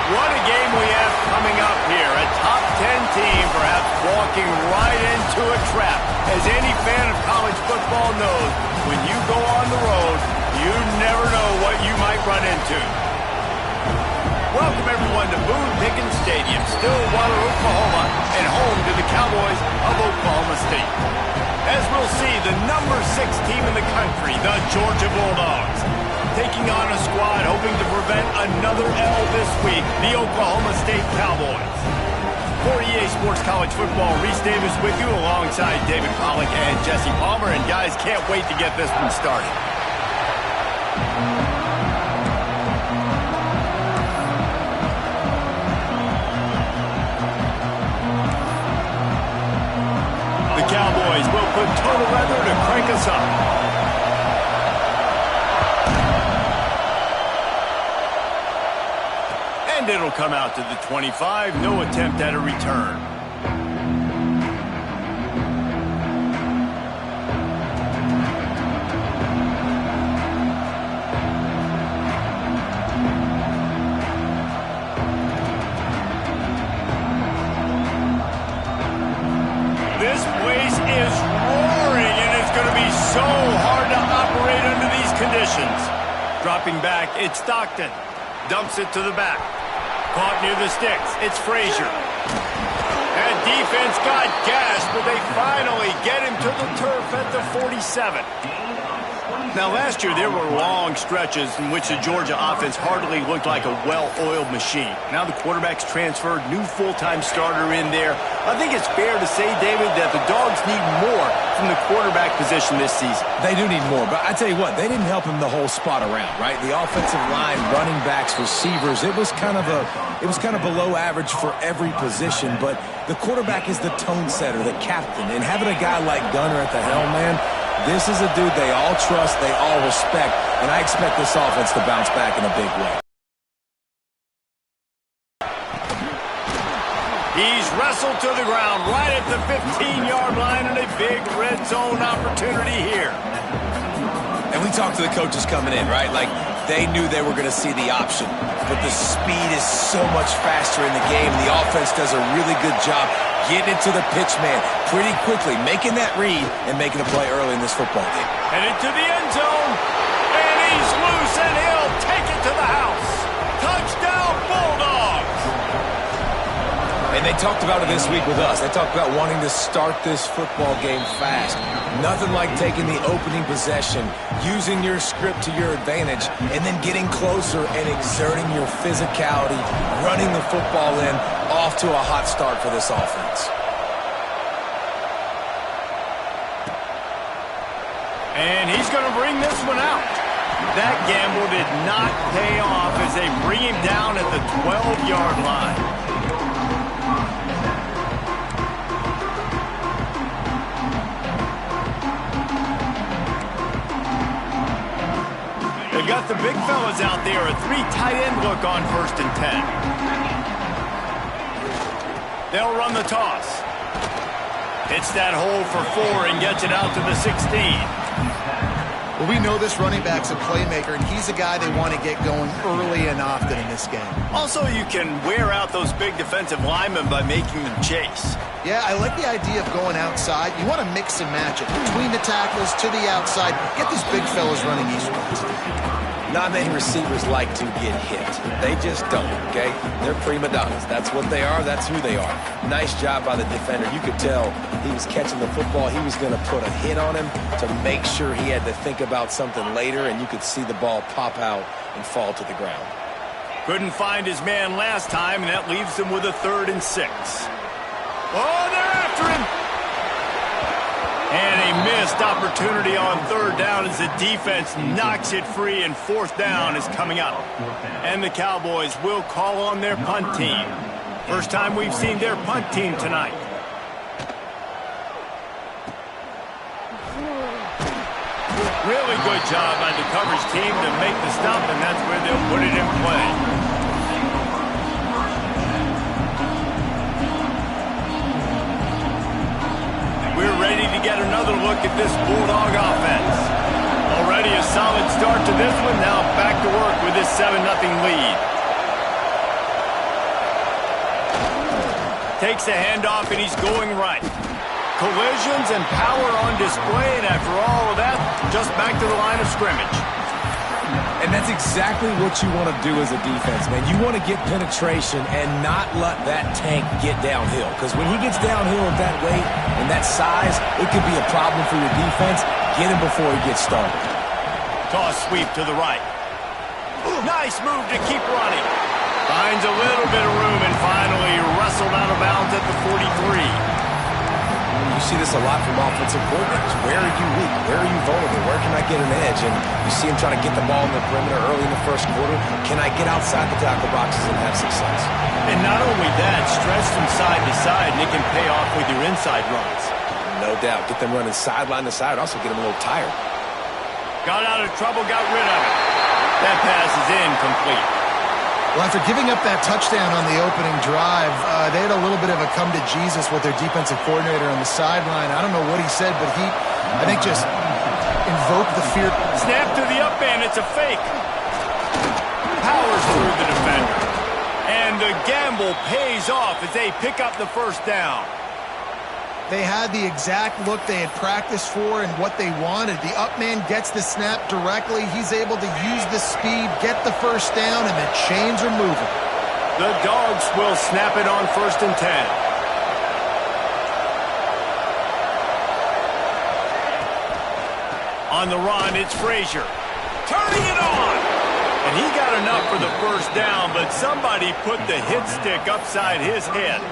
What a game we have coming up here. A top 10 team perhaps walking right into a trap. As any fan of college football knows, when you go on the road, you never know what you might run into. Welcome everyone to Boone Pickens Stadium, Stillwater, Oklahoma, and home to the Cowboys of Oklahoma State. As we'll see, the number 6 team in the country, the Georgia Bulldogs, taking on a squad hoping to prevent another L this week, the Oklahoma State Cowboys. For EA Sports College Football, Reese Davis with you alongside David Pollack and Jesse Palmer. And guys, can't wait to get this one started. The Cowboys will put total weather to crank us up. And it'll come out to the 25. No attempt at a return. This place is roaring, and it's going to be so hard to operate under these conditions. Dropping back, it's Stockton. Dumps it to the back. Caught near the sticks. It's Frazier. And defense got gashed, but they finally get him to the turf at the 47. Now, last year, there were long stretches in which the Georgia offense hardly looked like a well-oiled machine. Now the quarterback's transferred, new full-time starter in there. I think it's fair to say, David, that the Dogs need more from the quarterback position this season. They do need more, but I tell you what, they didn't help him the whole spot around, right? The offensive line, running backs, receivers, it was kind of below average for every position, but the quarterback is the tone setter, the captain, and having a guy like Gunner at the helm, man, this is a dude they all trust, they all respect, and I expect this offense to bounce back in a big way. He's wrestled to the ground right at the 15-yard line, and a big red zone opportunity here. And we talked to the coaches coming in, right? Like, they knew they were going to see the option. But the speed is so much faster in the game. The offense does a really good job getting it to the pitch man pretty quickly, making that read and making a play early in this football game. Headed to the end zone, and he's loose, and he'll take it to the house. Touchdown, Bulldogs! And they talked about it this week with us. They talked about wanting to start this football game fast. Nothing like taking the opening possession, using your script to your advantage, and then getting closer and exerting your physicality, running the football in, off to a hot start for this offense. And he's going to bring this one out. That gamble did not pay off as they bring him down at the 12-yard line. They've got the big fellas out there, a 3 tight end look on 1st and 10. They'll run the toss. Hits that hole for 4 and gets it out to the 16. Well, we know this running back's a playmaker, and he's a guy they want to get going early and often in this game. Also, you can wear out those big defensive linemen by making them chase. Yeah, I like the idea of going outside. You want to mix and match it between the tackles to the outside. Get these big fellas running eastwards. Not many receivers like to get hit. They just don't, okay? They're prima donnas. That's what they are. That's who they are. Nice job by the defender. You could tell he was catching the football. He was going to put a hit on him to make sure he had to think about something later, and you could see the ball pop out and fall to the ground. Couldn't find his man last time, and that leaves him with a 3rd and 6. Oh, they're after him! And a missed opportunity on 3rd down as the defense knocks it free, and 4th down is coming up. And the Cowboys will call on their punt team. First time we've seen their punt team tonight. Really good job by the coverage team to make the stop, and that's where they'll put it in play. We're ready to get another look at this Bulldog offense. Already a solid start to this one. Now back to work with this 7-0 lead. Takes the handoff, and he's going right. Collisions and power on display, and after all of that, just back to the line of scrimmage. And that's exactly what you want to do as a defense, man. You want to get penetration and not let that tank get downhill. Because when he gets downhill at that weight and that size, it could be a problem for your defense. Get him before he gets started. Toss sweep to the right. Nice move to keep running. Finds a little bit of room and finally wrestled out of bounds at the 43. You see this a lot from offensive coordinators. Where are you weak? Where are you vulnerable? Where can I get an edge? And you see him trying to get the ball in the perimeter early in the first quarter. Can I get outside the tackle boxes and have success? And not only that, stretch from side to side, and it can pay off with your inside runs. No doubt. Get them running sideline to side. Also get them a little tired. Got out of trouble, got rid of it. That pass is incomplete. Well, after giving up that touchdown on the opening drive, they had a little bit of a come to Jesus with their defensive coordinator on the sideline. I don't know what he said, but he, I think, just invoked the fear. Snap to the up man. It's a fake. Powers through the defender. And the gamble pays off as they pick up the first down. They had the exact look they had practiced for and what they wanted. The up man gets the snap directly. He's able to use the speed, get the first down, and the chains are moving. The Dogs will snap it on 1st and 10. On the run, it's Frazier. Turning it on! And he got enough for the first down, but somebody put the hit stick upside his head.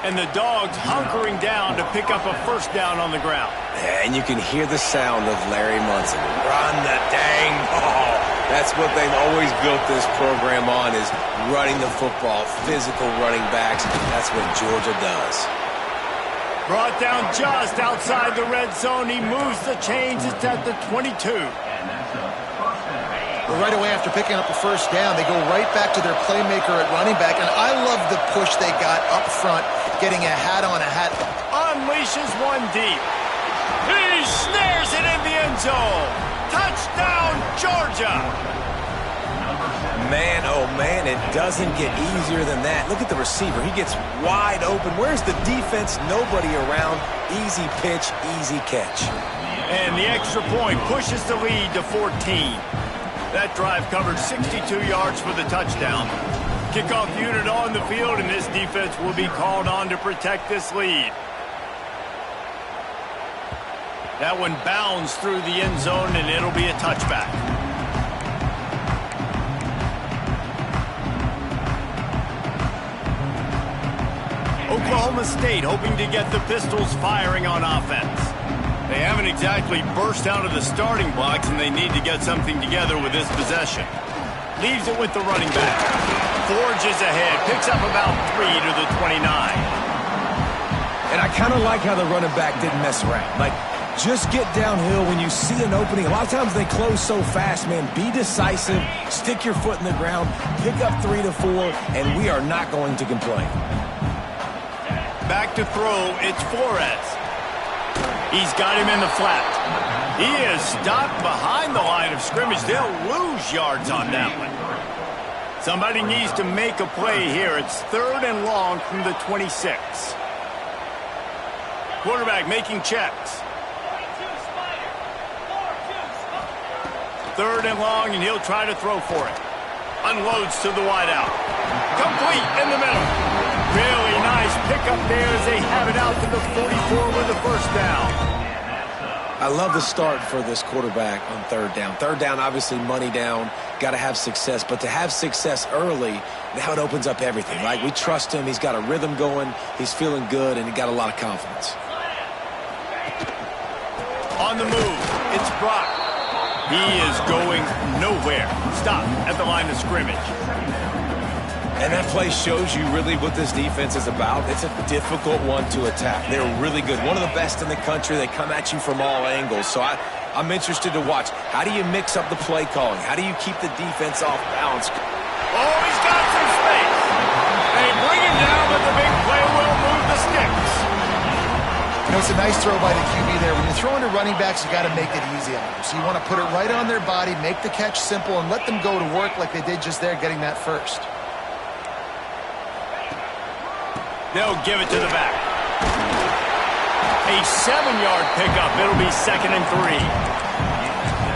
And the Dogs hunkering down to pick up a first down on the ground. And you can hear the sound of Larry Munson. Run the dang ball. That's what they've always built this program on, is running the football, physical running backs. That's what Georgia does. Brought down just outside the red zone. He moves the chains. It's at the 22. Well, right away after picking up the first down, they go right back to their playmaker at running back. And I love the push they got up front, getting a hat on a hat. Unleashes one deep. He snares it in the end zone. Touchdown, Georgia. Man, oh man, it doesn't get easier than that. Look at the receiver. He gets wide open. Where's the defense? Nobody around. Easy pitch, easy catch. And the extra point pushes the lead to 14. That drive covered 62 yards for the touchdown. Kickoff unit on the field, and this defense will be called on to protect this lead. That one bounds through the end zone, and it'll be a touchback. Oklahoma State hoping to get the Pistols firing on offense. They haven't exactly burst out of the starting blocks, and they need to get something together with this possession. Leaves it with the running back. Forges ahead, picks up about 3 to the 29. And I kind of like how the running back didn't mess around. Like, just get downhill when you see an opening. A lot of times they close so fast, man. Be decisive, stick your foot in the ground, pick up 3 to 4, and we are not going to complain. Back to throw, it's Flores. He's got him in the flat. He is stopped behind the line of scrimmage. They'll lose yards on that one. Somebody needs to make a play here. It's 3rd and long from the 26. Quarterback making checks. 3rd and long, and he'll try to throw for it. Unloads to the wideout. Complete in the middle. Really nice pickup there as they have it out to the 44 with the first down. I love the start for this quarterback on 3rd down. 3rd down, obviously money down. Got to have success. But to have success early, now it opens up everything, right? We trust him. He's got a rhythm going. He's feeling good, and he got a lot of confidence. On the move, it's Brock. He is going nowhere. Stop at the line of scrimmage. And that play shows you really what this defense is about. It's a difficult one to attack. They're really good. One of the best in the country. They come at you from all angles. So I'm interested to watch. How do you mix up the play calling? How do you keep the defense off balance? Oh, he's got some space. They bring him down, but the big play will move the sticks. You know, it's a nice throw by the QB there. When you're throwing to running backs, you got to make it easy on them. So you want to put it right on their body, make the catch simple, and let them go to work like they did just there, getting that first. They'll give it to the back. A 7-yard pickup. It'll be 2nd and 3.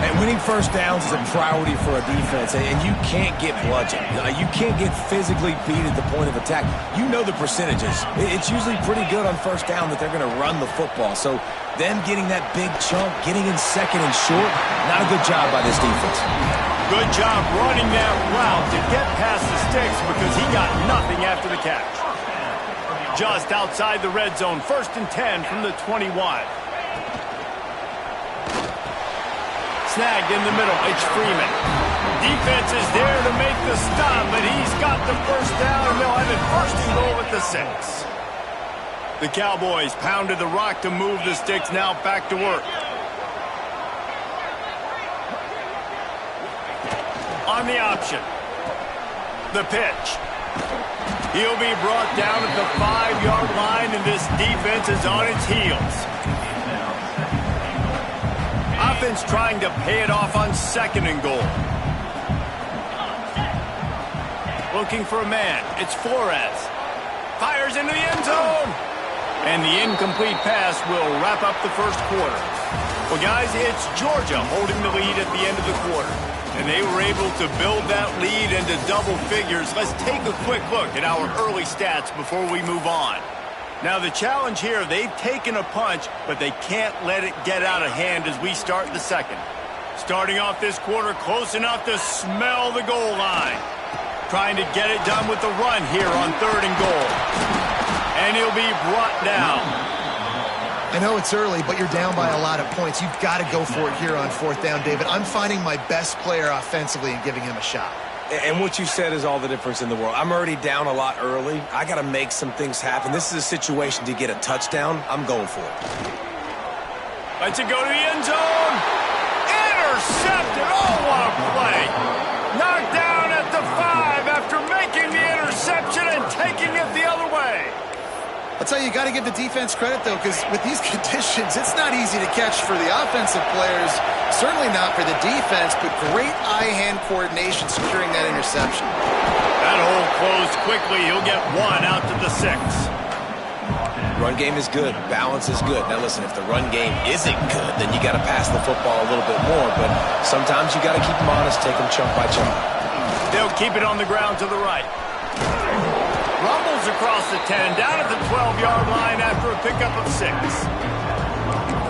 And winning first downs is a priority for a defense, and you can't get bludgeoned. You can't get physically beat at the point of attack. You know the percentages. It's usually pretty good on first down that they're going to run the football. So them getting that big chunk, getting in 2nd and short, not a good job by this defense. Good job running that route to get past the sticks because he got nothing after the catch. Just outside the red zone, 1st and 10 from the 21. Snagged in the middle, it's Freeman. Defense is there to make the stop, but he's got the first down, and they'll have it 1st and goal at the 6. The Cowboys pounded the rock to move the sticks, now back to work. On the option. The pitch. He'll be brought down at the 5-yard line, and this defense is on its heels. Offense trying to pay it off on 2nd and goal. Looking for a man. It's Flores. Fires into the end zone. And the incomplete pass will wrap up the first quarter. Well, guys, it's Georgia holding the lead at the end of the quarter. And they were able to build that lead into double figures. Let's take a quick look at our early stats before we move on. Now, the challenge here, they've taken a punch, but they can't let it get out of hand as we start the second. Starting off this quarter close enough to smell the goal line. Trying to get it done with the run here on 3rd and goal. And he'll be brought down. I know it's early, but you're down by a lot of points. You've got to go for it here on 4th down, David. I'm finding my best player offensively and giving him a shot. And what you said is all the difference in the world. I'm already down a lot early. I got to make some things happen. This is a situation to get a touchdown. I'm going for it. Let's it go to the end zone. Intercepted. Oh, what a play. Knocked down at the 5 after making the interception and taking it the other way. I'll tell you, you got to give the defense credit, though, because with these conditions, it's not easy to catch for the offensive players, certainly not for the defense, but great eye-hand coordination securing that interception. That hole closed quickly. He'll get 1 out to the 6. Run game is good. Balance is good. Now, listen, if the run game isn't good, then you got to pass the football a little bit more, but sometimes you got to keep them honest, take them chunk by chunk. They'll keep it on the ground to the right. Rumbles across the 10, down at the 12-yard line after a pickup of 6.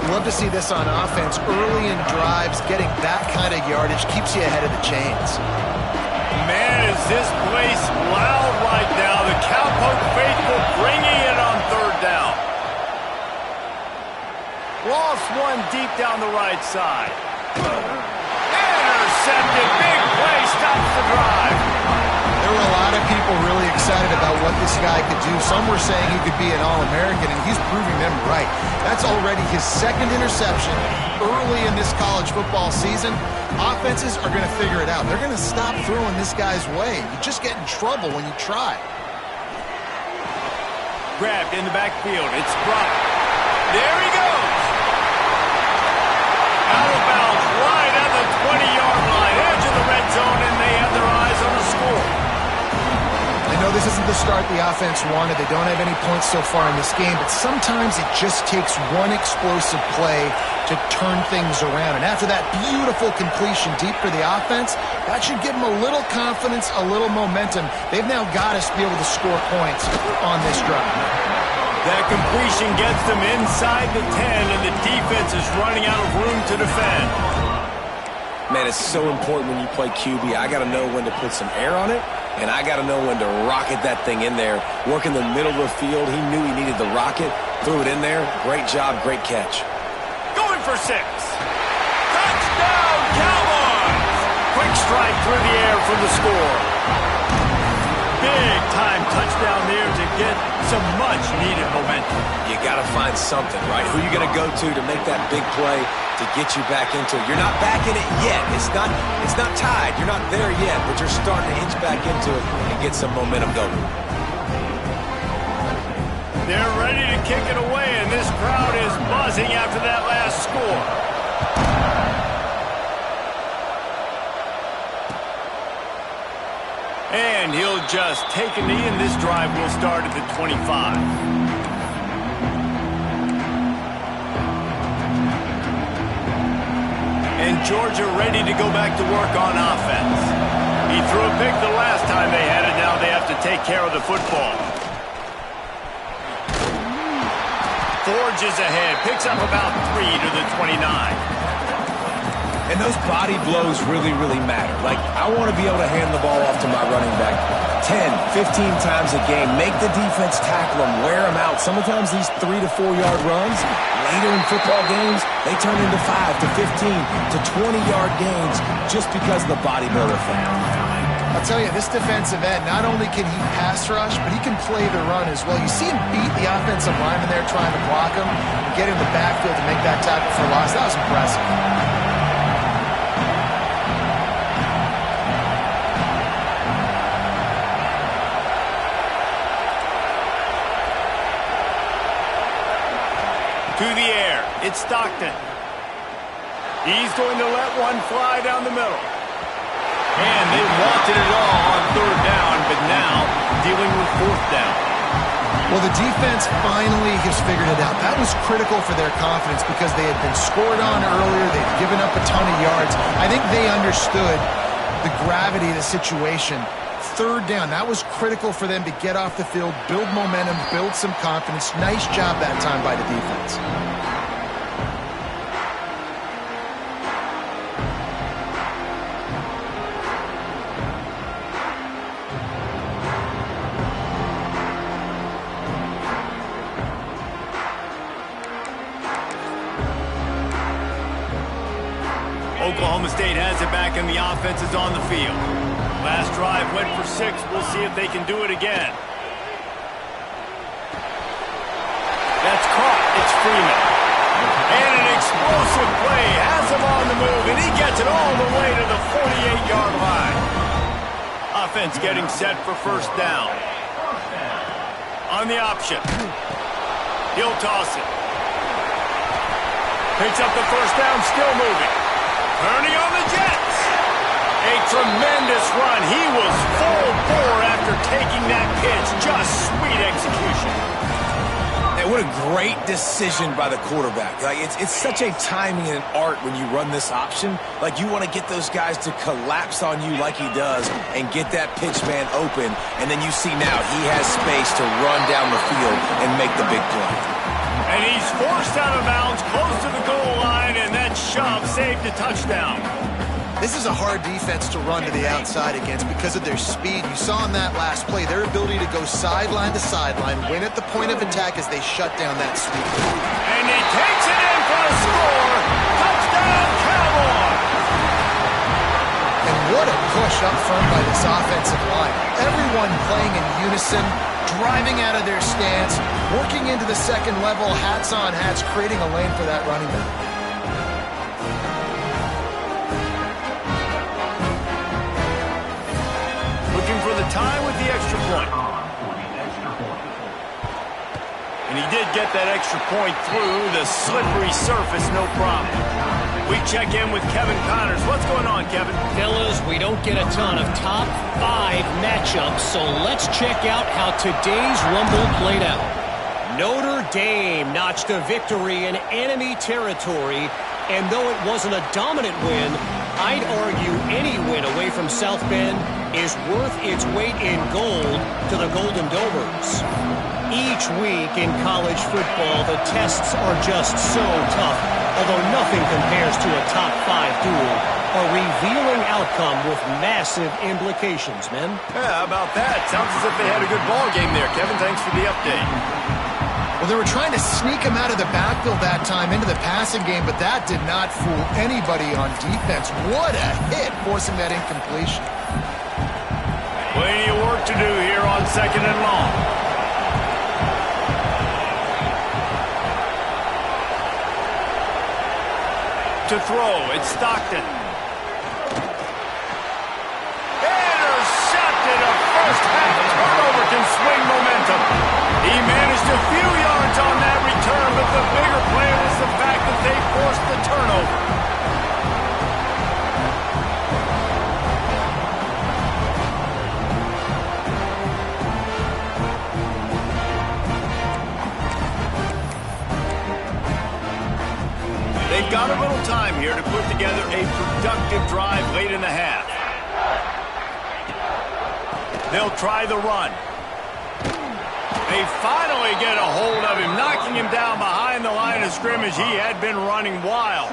Love to see this on offense. Early in drives, getting that kind of yardage keeps you ahead of the chains. Man, is this place loud right now. The Cowpoke faithful bringing it on 3rd down. Lost 1 deep down the right side. Intercepted. Big play stops the drive. There were a lot of people really excited about what this guy could do. Some were saying he could be an All-American, and he's proving them right. That's already his 2nd interception early in this college football season. Offenses are going to figure it out. They're going to stop throwing this guy's way. You just get in trouble when you try. Grabbed in the backfield. It's Brock. There he goes. Out of bounds right at the 20-yard line. Edge of the red zone, and they have their eyes on the score. I know this isn't the start the offense wanted. They don't have any points so far in this game, but sometimes it just takes one explosive play to turn things around. And after that beautiful completion deep for the offense, that should give them a little confidence, a little momentum. They've now got to be able to score points on this drive. That completion gets them inside the 10, and the defense is running out of room to defend. Man, it's so important when you play QB. I got to know when to put some air on it, and I got to know when to rocket that thing in there. Work in the middle of the field. He knew he needed the rocket. Threw it in there. Great job. Great catch. Going for 6. Touchdown, Cowboys! Quick strike through the air for the score. Big-time touchdown there to get some much-needed momentum. You got to find something, right? Who you going to go to make that big play to get you back into it? You're not back in it yet. It's not tied. You're not there yet, but you're starting to inch back into it and get some momentum going. They're ready to kick it away, and this crowd is buzzing after that last score. And he'll just take a knee, and this drive will start at the 25. And Georgia ready to go back to work on offense. He threw a pick the last time they had it. Now they have to take care of the football. Forges ahead. Picks up about 3 to the 29. And those body blows really, really matter. Like, I want to be able to hand the ball off to my running back 10, 15 times a game. Make the defense tackle them, wear them out. Sometimes these 3 to 4 yard runs, later in football games, they turn into 5 to 15 to 20-yard gains just because of the body blow effect. I'll tell you, this defensive end, not only can he pass rush, but he can play the run as well. You see him beat the offensive lineman there trying to block him and get in the backfield to make that tackle for loss. That was impressive. To the air, it's Stockton. He's going to let one fly down the middle. And they wanted it all on third down, but now dealing with fourth down. Well, the defense finally has figured it out. That was critical for their confidence because they had been scored on earlier. They'd given up a ton of yards. I think they understood the gravity of the situation. Third down, that was critical for them to get off the field, build momentum, build some confidence. Nice job that time by the defense. Oklahoma State has it back and the offense is on the field. Last drive went for 6. We'll see if they can do it again. That's caught. It's Freeman. And an explosive play. Has him on the move, and he gets it all the way to the 48-yard line. Offense getting set for first down. On the option. He'll toss it. Picks up the first down, still moving. Turning on the Jets. A tremendous run. He was full bore after taking that pitch. Just sweet execution. And what a great decision by the quarterback. Like, it's such a timing and an art when you run this option. Like, you want to get those guys to collapse on you like he does and get that pitch man open. And then you see now he has space to run down the field and make the big play. And he's forced out of bounds close to the goal line, and that shove saved a touchdown. This is a hard defense to run to the outside against because of their speed. You saw in that last play their ability to go sideline to sideline, win at the point of attack as they shut down that sweep. And he takes it in for the score. Touchdown, Cowboys! And what a push up front by this offensive line. Everyone playing in unison, driving out of their stance, working into the second level, hats on hats, creating a lane for that running back. For the tie with the extra point. And he did get that extra point through the slippery surface, no problem. We check in with Kevin Connors. What's going on, Kevin? Fellas, we don't get a ton of top 5 matchups, so let's check out how today's Rumble played out. Notre Dame notched a victory in enemy territory, and though it wasn't a dominant win, I'd argue any win away from South Bend is worth its weight in gold to the Golden Domers. Each week in college football, the tests are just so tough, although nothing compares to a top 5 duel, a revealing outcome with massive implications, men. Yeah, how about that? Sounds as if they had a good ball game there, Kevin. Thanks for the update. Well, they were trying to sneak him out of the backfield that time into the passing game, but that did not fool anybody on defense. What a hit, forcing that incompletion. Plenty of work to do here on second and long. To throw, it's Stockton. Intercepted. A first half turnover can swing momentum. He managed a few yards on that return, but the bigger play was the fact that they forced the turnover. They've got a little time here to put together a productive drive late in the half. They'll try the run. They finally get a hold of him, knocking him down behind the line of scrimmage. He had been running wild.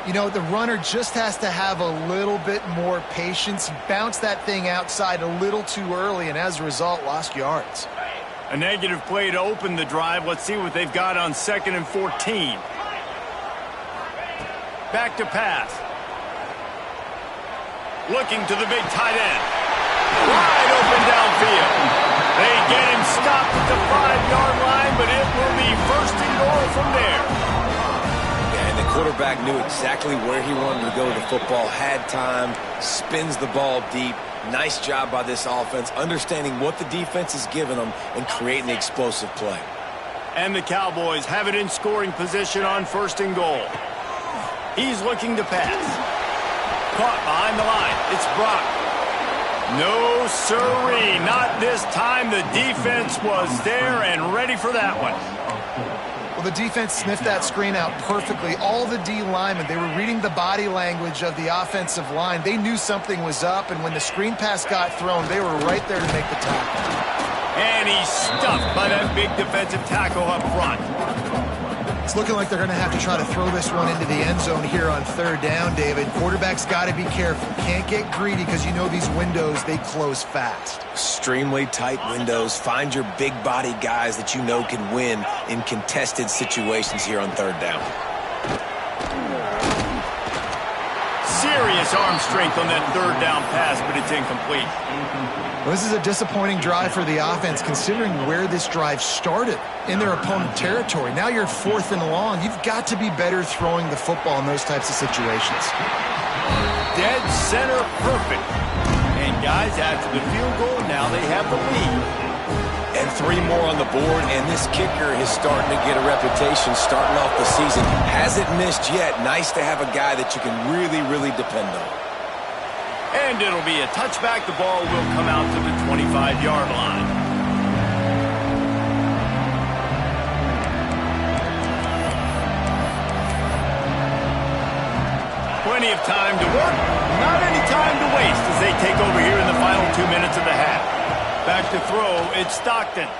You know, the runner just has to have a little bit more patience. He bounced that thing outside a little too early, and as a result, lost yards. A negative play to open the drive. Let's see what they've got on 2nd and 14. Back to pass. Looking to the big tight end. Wide open downfield. They get him stopped at the 5-yard line, but it will be 1st and goal from there. Yeah, and the quarterback knew exactly where he wanted to go with the football, had time, spins the ball deep. Nice job by this offense, understanding what the defense is giving them and creating the explosive play. And the Cowboys have it in scoring position on 1st and goal. He's looking to pass. Caught behind the line. It's Brock. No siree, not this time. The defense was there and ready for that one. Well, the defense sniffed that screen out perfectly. All the D linemen, they were reading the body language of the offensive line. They knew something was up, and when the screen pass got thrown, they were right there to make the tackle. And he's stuffed by that big defensive tackle up front. It's looking like they're going to have to try to throw this one into the end zone here on 3rd down, David. Quarterback's got to be careful. Can't get greedy because you know these windows, they close fast. Extremely tight windows. Find your big body guys that you know can win in contested situations here on 3rd down. Serious arm strength on that 3rd down pass, but it's incomplete. Well, this is a disappointing drive for the offense considering where this drive started in their opponent territory. Now you're 4th and long. You've got to be better throwing the football in those types of situations. Dead center perfect. And guys, after the field goal, now they have the lead. And 3 more on the board, and this kicker is starting to get a reputation starting off the season. Hasn't missed yet. Nice to have a guy that you can really, really depend on. And it'll be a touchback. The ball will come out to the 25-yard line. Plenty of time to work. Not any time to waste as they take over here in the final 2 minutes of the half. Back to throw. It's Stockton.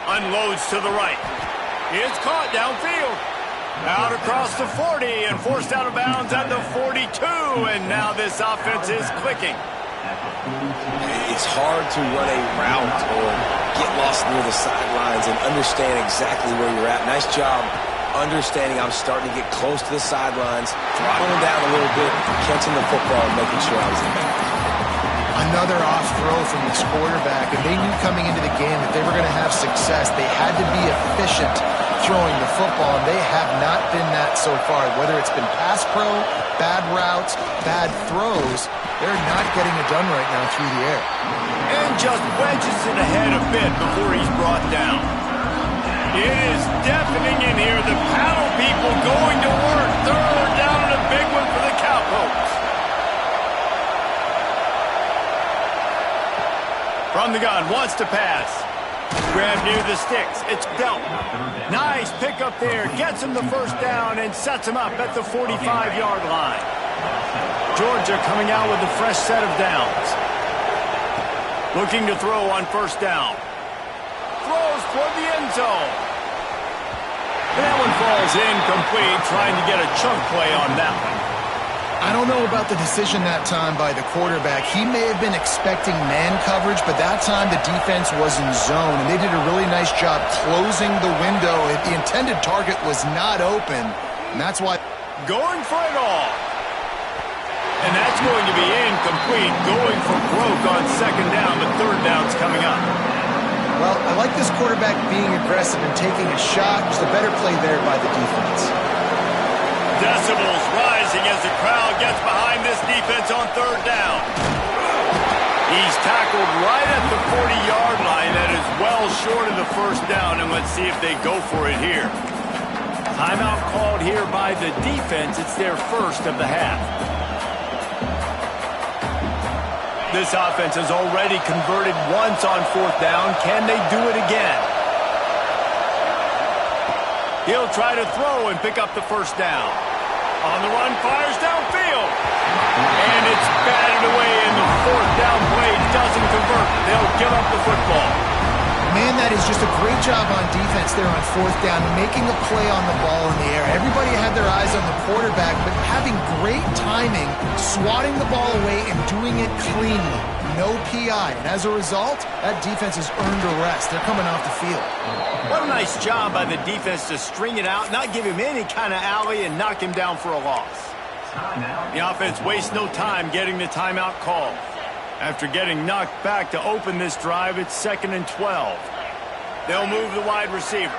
Unloads to the right. It's caught downfield. Out across the 40 and forced out of bounds at the 42. And now this offense is clicking. It's hard to run a route or get lost near the sidelines and understand exactly where you're at. Nice job understanding I'm starting to get close to the sidelines, throttling down a little bit, catching the football and making sure I was in bounds. Another off throw from this quarterback, and they knew coming into the game that they were going to have success. They had to be efficient throwing the football, and they have not been that so far. Whether it's been pass pro, bad routes, bad throws, they're not getting it done right now through the air. And just wedges it ahead a bit before he's brought down. It is deafening in here. The paddle people going to work. 3rd down and a big one for the Cowpokes. From the gun, wants to pass. Grab near the sticks. It's dealt. Nice pick up there. Gets him the 1st down and sets him up at the 45-yard line. Georgia coming out with a fresh set of downs. Looking to throw on 1st down. Throws toward the end zone. That one falls incomplete, trying to get a chunk play on that one. I don't know about the decision that time by the quarterback. He may have been expecting man coverage, but that time the defense was in zone, and they did a really nice job closing the window. The intended target was not open, and that's why... Going for it all. And that's going to be incomplete. Going for broke on 2nd down, but 3rd down's coming up. Well, I like this quarterback being aggressive and taking a shot. Just a better play there by the defense. Decibels rising as the crowd gets behind this defense on 3rd down. He's tackled right at the 40-yard line. That is well short of the 1st down, and let's see if they go for it here. Timeout called here by the defense. It's their 1st of the half. This offense has already converted once on 4th down. Can they do it again? He'll try to throw and pick up the first down. On the run, fires downfield. And it's batted away, and the fourth down play doesn't convert. They'll give up the football. Man, that is just a great job on defense there on fourth down, making a play on the ball in the air. Everybody had their eyes on the quarterback, but having great timing, swatting the ball away, and doing it cleanly. No PI. And as a result, that defense has earned a rest. They're coming off the field. What a nice job by the defense to string it out, not give him any kind of alley, and knock him down for a loss. The offense wastes no time getting the timeout call. After getting knocked back to open this drive, it's 2nd and 12. They'll move the wide receiver.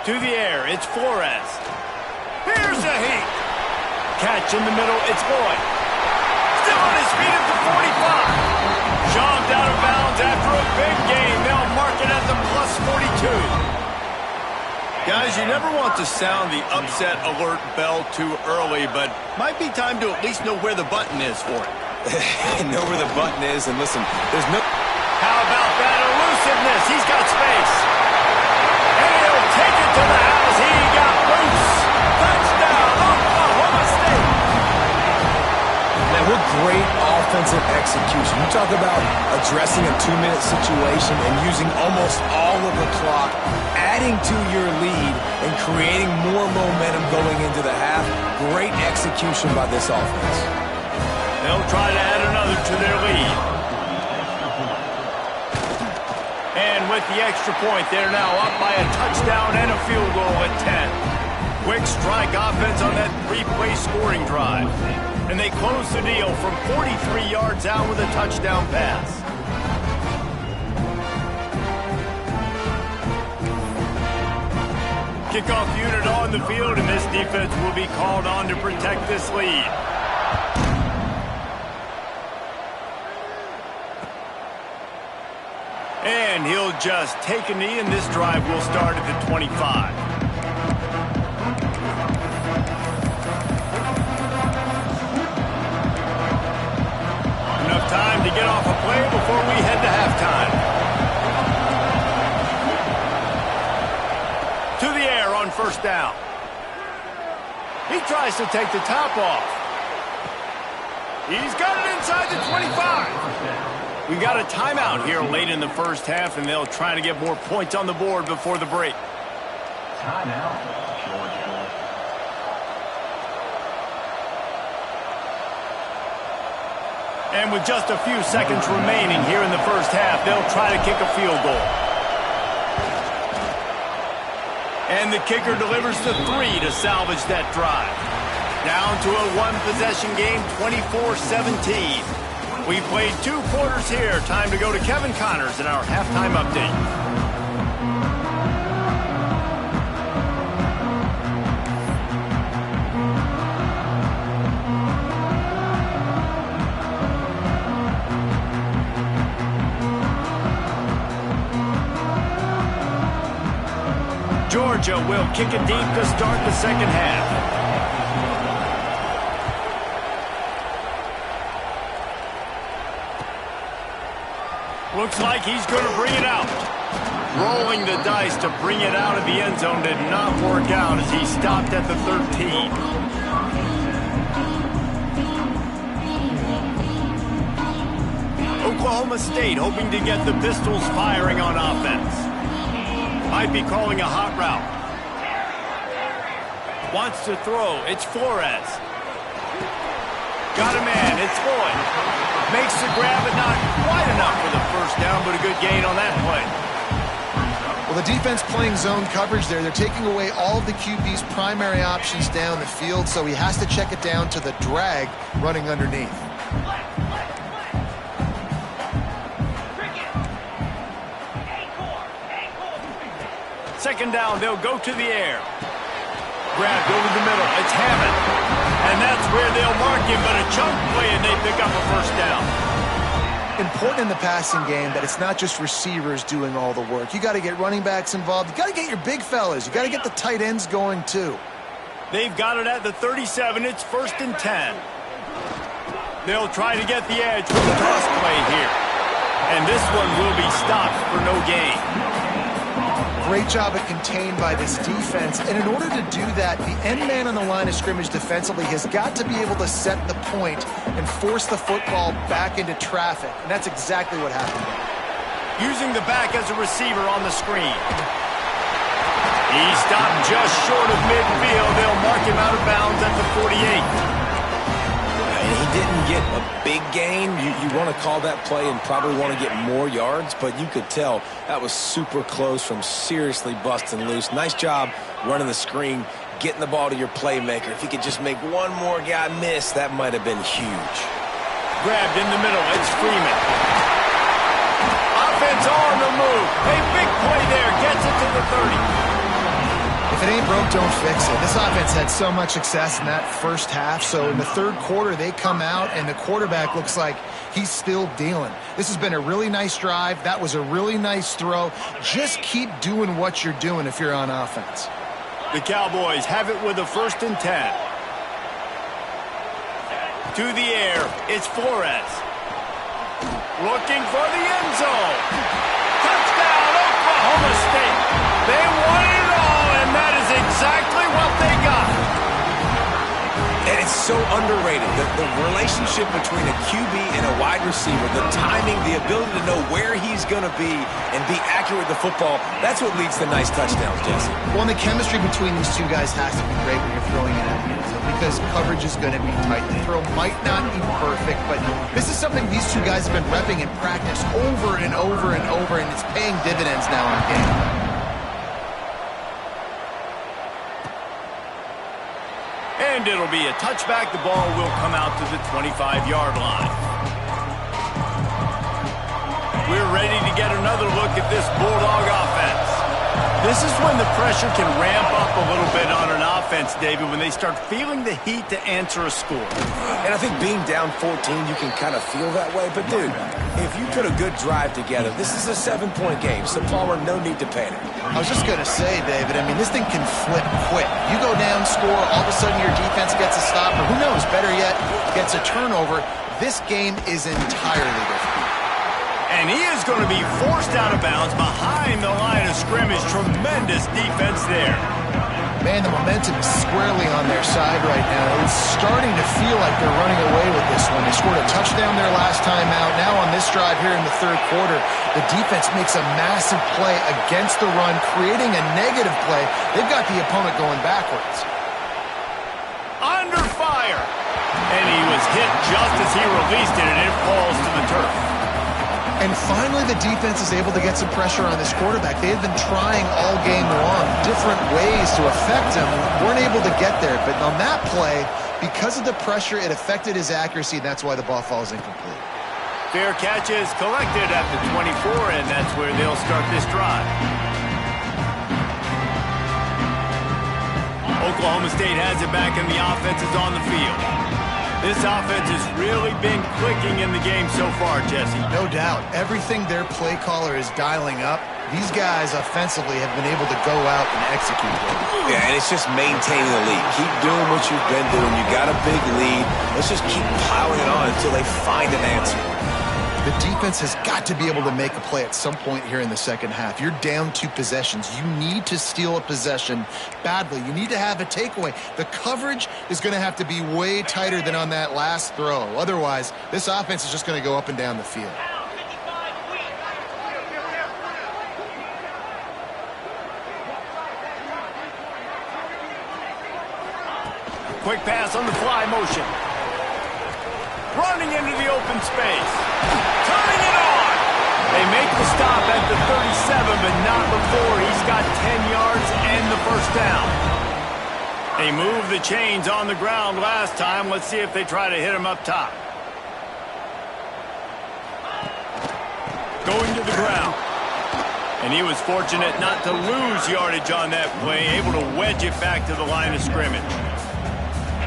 To the air, it's Flores. Here's a heat. Catch in the middle, it's Lloyd. Still on his feet at the 45. Shoved out of bounds after a big gain. They'll mark it at the +42. Guys, you never want to sound the upset alert bell too early, but might be time to at least know where the button is for it. Know where the button is, and listen, there's no... How about that elusiveness? He's got space. And he'll take it to the house. He got loose. Touchdown, Oklahoma State. Man, what great offensive execution. You talk about addressing a 2-minute situation and using almost all of the clock, adding to your lead, and creating more momentum going into the half. Great execution by this offense. They'll try to add another to their lead. And with the extra point, they're now up by a touchdown and a field goal at 10. Quick strike offense on that 3-play scoring drive. And they close the deal from 43 yards out with a touchdown pass. Kickoff unit on the field, and this defense will be called on to protect this lead. And he'll just take a knee, and this drive will start at the 25. Enough time to get off a play before we head to halftime. To the air on first down. He tries to take the top off. He's got it inside the 25. We got a timeout here late in the first half, and they'll try to get more points on the board before the break. Timeout, Georgia. And with just a few seconds remaining here in the first half, they'll try to kick a field goal. And the kicker delivers the 3 to salvage that drive. Down to a one-possession game, 24-17. We played 2 quarters here. Time to go to Kevin Connors in our halftime update. Georgia will kick it deep to start the second half. Looks like he's going to bring it out. Rolling the dice to bring it out of the end zone did not work out as he stopped at the 13. Oklahoma State hoping to get the Pistols firing on offense. Might be calling a hot route. Wants to throw. It's Flores. Got a man. It's Lloyd. Makes the grab, but not quite enough for the first down, but a good gain on that play. Well, the defense playing zone coverage there. They're taking away all of the QB's primary options down the field, so he has to check it down to the drag running underneath. Second down, they'll go to the air. Grabbed over the middle. It's Hammond. And that's where they'll mark him, but a chunk play, and they pick up a first down. Important in the passing game that it's not just receivers doing all the work. You got to get running backs involved. You got to get your big fellas. You got to get the tight ends going too. They've got it at the 37. It's 1st and 10. They'll try to get the edge with the toss play here. And this one will be stopped for no gain. great job of contained by this defense. And in order to do that, the end man on the line of scrimmage defensively has got to be able to set the point and force the football back into traffic. And that's exactly what happened. Using the back as a receiver on the screen. He stopped just short of midfield. They'll mark him out of bounds at the 48. And he didn't get a big gain. You want to call that play and probably want to get more yards, but you could tell that was super close from seriously busting loose. Nice job running the screen, getting the ball to your playmaker. If he could just make one more guy miss, that might have been huge. Grabbed in the middle. It's Freeman. Offense on the move. A big play there. Gets it to the 30. If it ain't broke, don't fix it. This offense had so much success in that first half, so in the third quarter, they come out, and the quarterback looks like he's still dealing. This has been a really nice drive. That was a really nice throw. Just keep doing what you're doing if you're on offense. The Cowboys have it with a 1st and 10. To the air, it's Flores. Looking for the end zone. Touchdown, Oklahoma State. They won it all, and that is exactly what they got. And it's so underrated. The relationship between a QB and a wide receiver, the timing, the ability to know where he's going to be and be accurate with the football, that's what leads to nice touchdowns, Jesse. Well, and the chemistry between these two guys has to be great when you're throwing it at the end zone because coverage is going to be tight. The throw might not be perfect, but this is something these two guys have been repping in practice over and over and over, and it's paying dividends now in game. And it'll be a touchback. The ball will come out to the 25-yard line. We're ready to get another look at this Bulldog offense. This is when the pressure can ramp up a little bit on an offense, David, when they start feeling the heat to answer a score. And I think being down 14, you can kind of feel that way. But, dude, if you put a good drive together, this is a 7-point game. So, Palmer, no need to panic. I was just going to say, David, I mean, this thing can flip quick. You go down, score, all of a sudden your defense gets a stop, or who knows, better yet, gets a turnover. This game is entirely different. And he is going to be forced out of bounds behind the line of scrimmage. Tremendous defense there. Man, the momentum is squarely on their side right now. It's starting to feel like they're running away with this one. They scored a touchdown their last time out. Now on this drive here in the third quarter, the defense makes a massive play against the run, creating a negative play. They've got the opponent going backwards. Under fire. And he was hit just as he released it, and it falls to the turf. And finally, the defense is able to get some pressure on this quarterback. They had been trying all game long, different ways to affect him. Weren't able to get there. But on that play, because of the pressure, it affected his accuracy, and that's why the ball falls incomplete. Fair catch is collected at the 24, and that's where they'll start this drive. Oklahoma State has it back, and the offense is on the field. This offense has really been clicking in the game so far, Jesse. No doubt. Everything their play caller is dialing up, these guys offensively have been able to go out and execute. Yeah, and it's just maintaining the lead. Keep doing what you've been doing. You got a big lead. Let's just keep piling it on until they find an answer. The defense has got to be able to make a play at some point here in the second half. You're down 2 possessions. You need to steal a possession badly. You need to have a takeaway. The coverage is going to have to be way tighter than on that last throw. Otherwise, this offense is just going to go up and down the field. Quick pass on the fly motion. Running into the open space. Turning it on. They make the stop at the 37, but not before. He's got 10 yards and the first down. They moved the chains on the ground last time. Let's see if they try to hit him up top. Going to the ground. And he was fortunate not to lose yardage on that play, able to wedge it back to the line of scrimmage.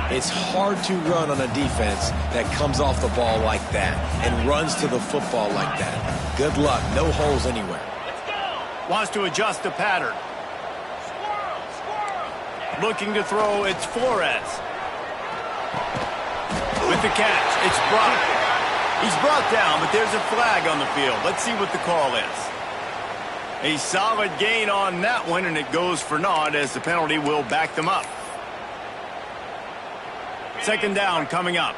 It's hard to run on a defense that comes off the ball like that and runs to the football like that. Good luck. No holes anywhere. Wants to adjust the pattern. Looking to throw, it's Flores. With the catch, it's Brock. He's brought down, but there's a flag on the field. Let's see what the call is. A solid gain on that one, and it goes for naught as the penalty will back them up. Second down coming up.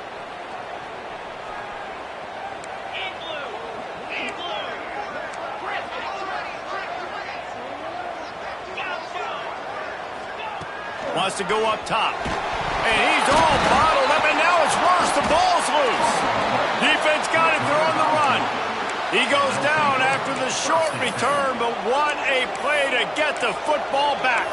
Wants to go up top. And he's all bottled up, and now it's worse. The ball's loose. Defense got it. They're on the run. He goes down after the short return, but what a play to get the football back.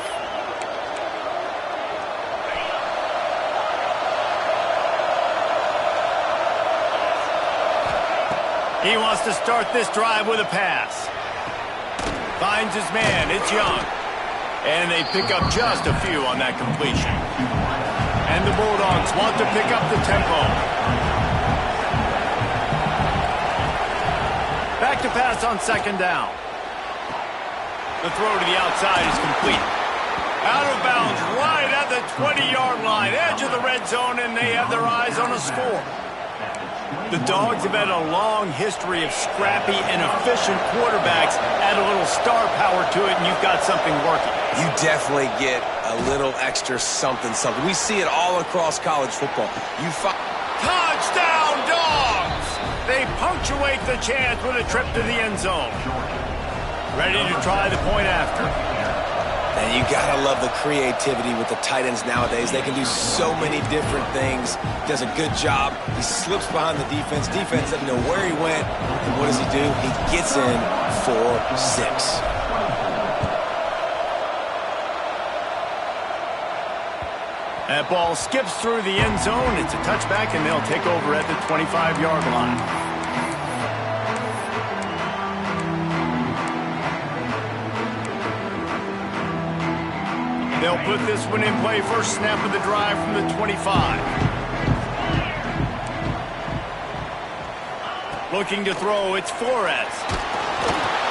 He wants to start this drive with a pass. Finds his man. It's Young. And they pick up just a few on that completion. And the Bulldogs want to pick up the tempo. Back to pass on second down. The throw to the outside is complete. Out of bounds right at the 20-yard line. Edge of the red zone, and they have their eyes on a score. The Dogs have had a long history of scrappy and efficient quarterbacks. Add a little star power to it, and you've got something working. You definitely get a little extra something. We see it all across college football. Touchdown, Dogs! They punctuate the chance with a trip to the end zone. Ready to try the point after. And you gotta love the creativity with the tight ends nowadays. They can do so many different things. He does a good job. He slips behind the defense. Defense doesn't know where he went. And what does he do? He gets in for 6. That ball skips through the end zone. It's a touchback, and they'll take over at the 25-yard line. They'll put this one in play. First snap of the drive from the 25. Looking to throw, it's Flores.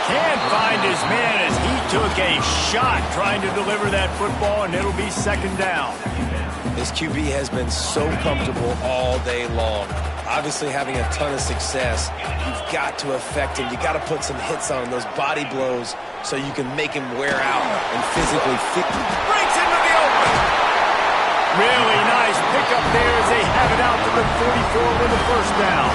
Can't find his man as he took a shot trying to deliver that football, and it'll be second down. This QB has been so comfortable all day long. Obviously having a ton of success. You've got to affect him. You got to put some hits on him, those body blows, so you can make him wear out and physically fit. Breaks into the open. Really nice pickup there as they have it out to the 44 with a first down.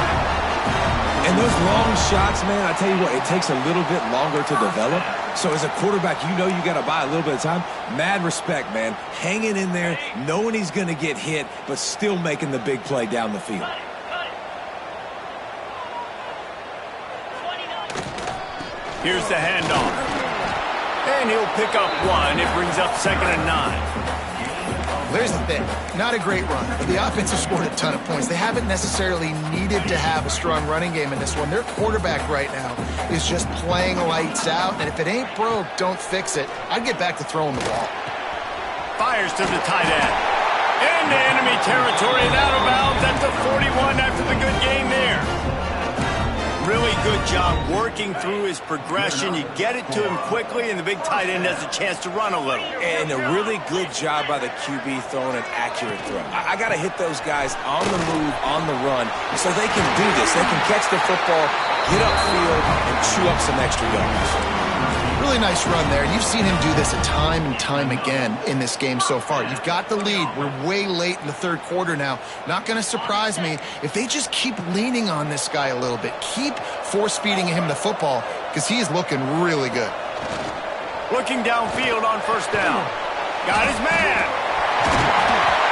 And those long shots, man, I tell you what, it takes a little bit longer to develop. So as a quarterback, you know you got to buy a little bit of time. Mad respect, man. Hanging in there, knowing he's going to get hit, but still making the big play down the field. Here's the handoff. And he'll pick up one. It brings up 2nd and 9. There's the thing. Not a great run, but the offense has scored a ton of points. They haven't necessarily needed to have a strong running game in this one. Their quarterback right now is just playing lights out, and if it ain't broke, don't fix it. I'd get back to throwing the ball. Fires to the tight end. Into enemy territory and out of bounds at the 41 after the good game there. Really good job working through his progression. You get it to him quickly, and the big tight end has a chance to run a little. And a really good job by the QB throwing an accurate throw. I got to hit those guys on the move, on the run, so they can do this. They can catch the football, get upfield, and chew up some extra yards. Really nice run there. You've seen him do this time and time again in this game so far. You've got the lead. We're way late in the third quarter now. Not going to surprise me if they just keep leaning on this guy a little bit. Keep force-feeding him the football because he is looking really good. Looking downfield on first down. Got his man.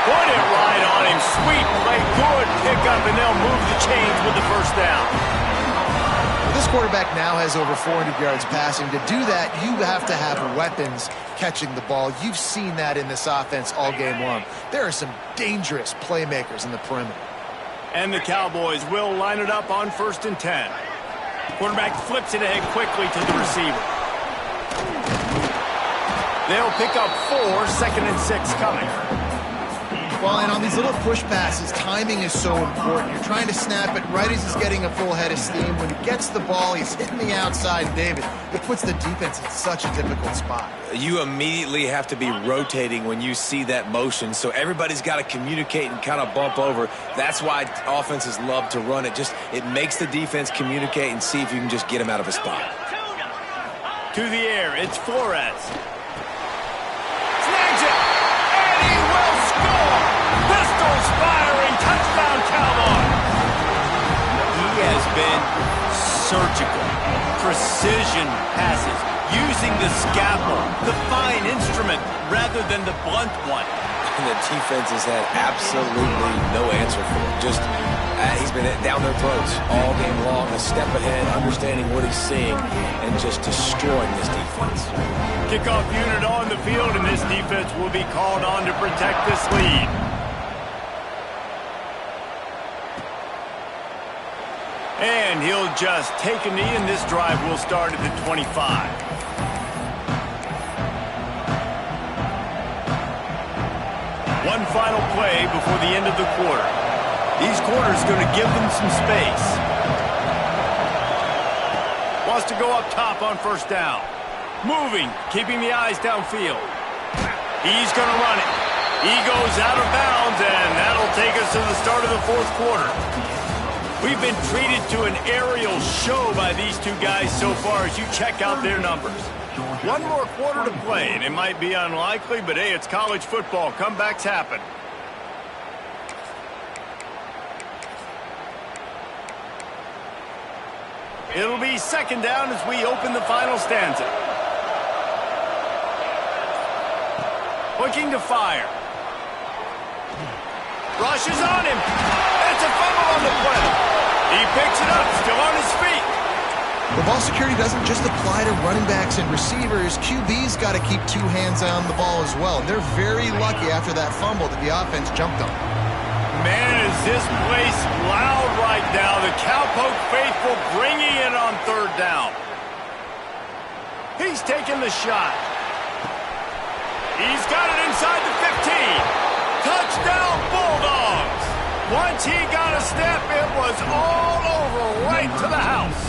Put it right on him. Sweet play. Good pickup, and they'll move the chains with the first down. This quarterback now has over 400 yards passing. To do that, you have to have weapons catching the ball. You've seen that in this offense all game long. There are some dangerous playmakers in the perimeter. And the Cowboys will line it up on 1st and 10. Quarterback flips it ahead quickly to the receiver. They'll pick up 4, 2nd and 6 coming. Well, and on these little push passes, timing is so important. You're trying to snap it right as he's getting a full head of steam. When he gets the ball, he's hitting the outside, David. It puts the defense in such a difficult spot. You immediately have to be rotating when you see that motion, so everybody's got to communicate and kind of bump over. That's why offenses love to run it. It makes the defense communicate and see if you can just get him out of a spot. To the air, it's Flores. Snags it, and he will score! Pistols firing, touchdown Cowboys! He has been surgical, precision passes, using the scalpel, the fine instrument, rather than the blunt one. And the defense has had absolutely no answer for him. Just, he's been down their throats all game long, a step ahead, understanding what he's seeing, and just destroying this defense. Kickoff unit on the field, and this defense will be called on to protect this lead. And he'll just take a knee, and this drive will start at the 25. One final play before the end of the quarter. These quarters going to give them some space. Wants to go up top on first down. Moving, keeping the eyes downfield. He's going to run it. He goes out of bounds, and that'll take us to the start of the fourth quarter. We've been treated to an aerial show by these two guys so far as you check out their numbers. One more quarter to play, and it might be unlikely, but hey, it's college football. Comebacks happen. It'll be second down as we open the final stanza. Looking to fire. Rushes on him. It's a fumble on the play. He picks it up, still on his feet. The ball security doesn't just apply to running backs and receivers. QB's got to keep two hands on the ball as well. They're very lucky after that fumble that the offense jumped on. Man, is this place loud right now. The Cowpoke faithful bringing it on third down. He's taking the shot. He's got it inside the 15. Touchdown Bulldogs. Once he got a step, it was all over right to the house.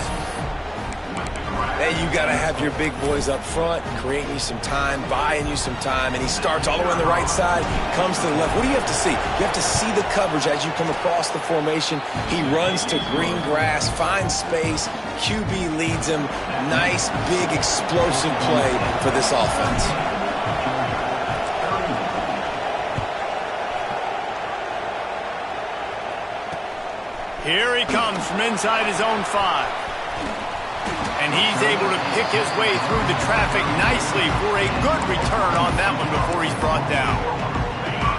Hey, you got to have your big boys up front, creating you some time, buying you some time, and he starts all the way on the right side, comes to the left. What do you have to see? You have to see the coverage as you come across the formation. He runs to green grass, finds space, QB leads him. Nice, big, explosive play for this offense. Here he comes from inside his own 5. And he's able to pick his way through the traffic nicely for a good return on that one before he's brought down.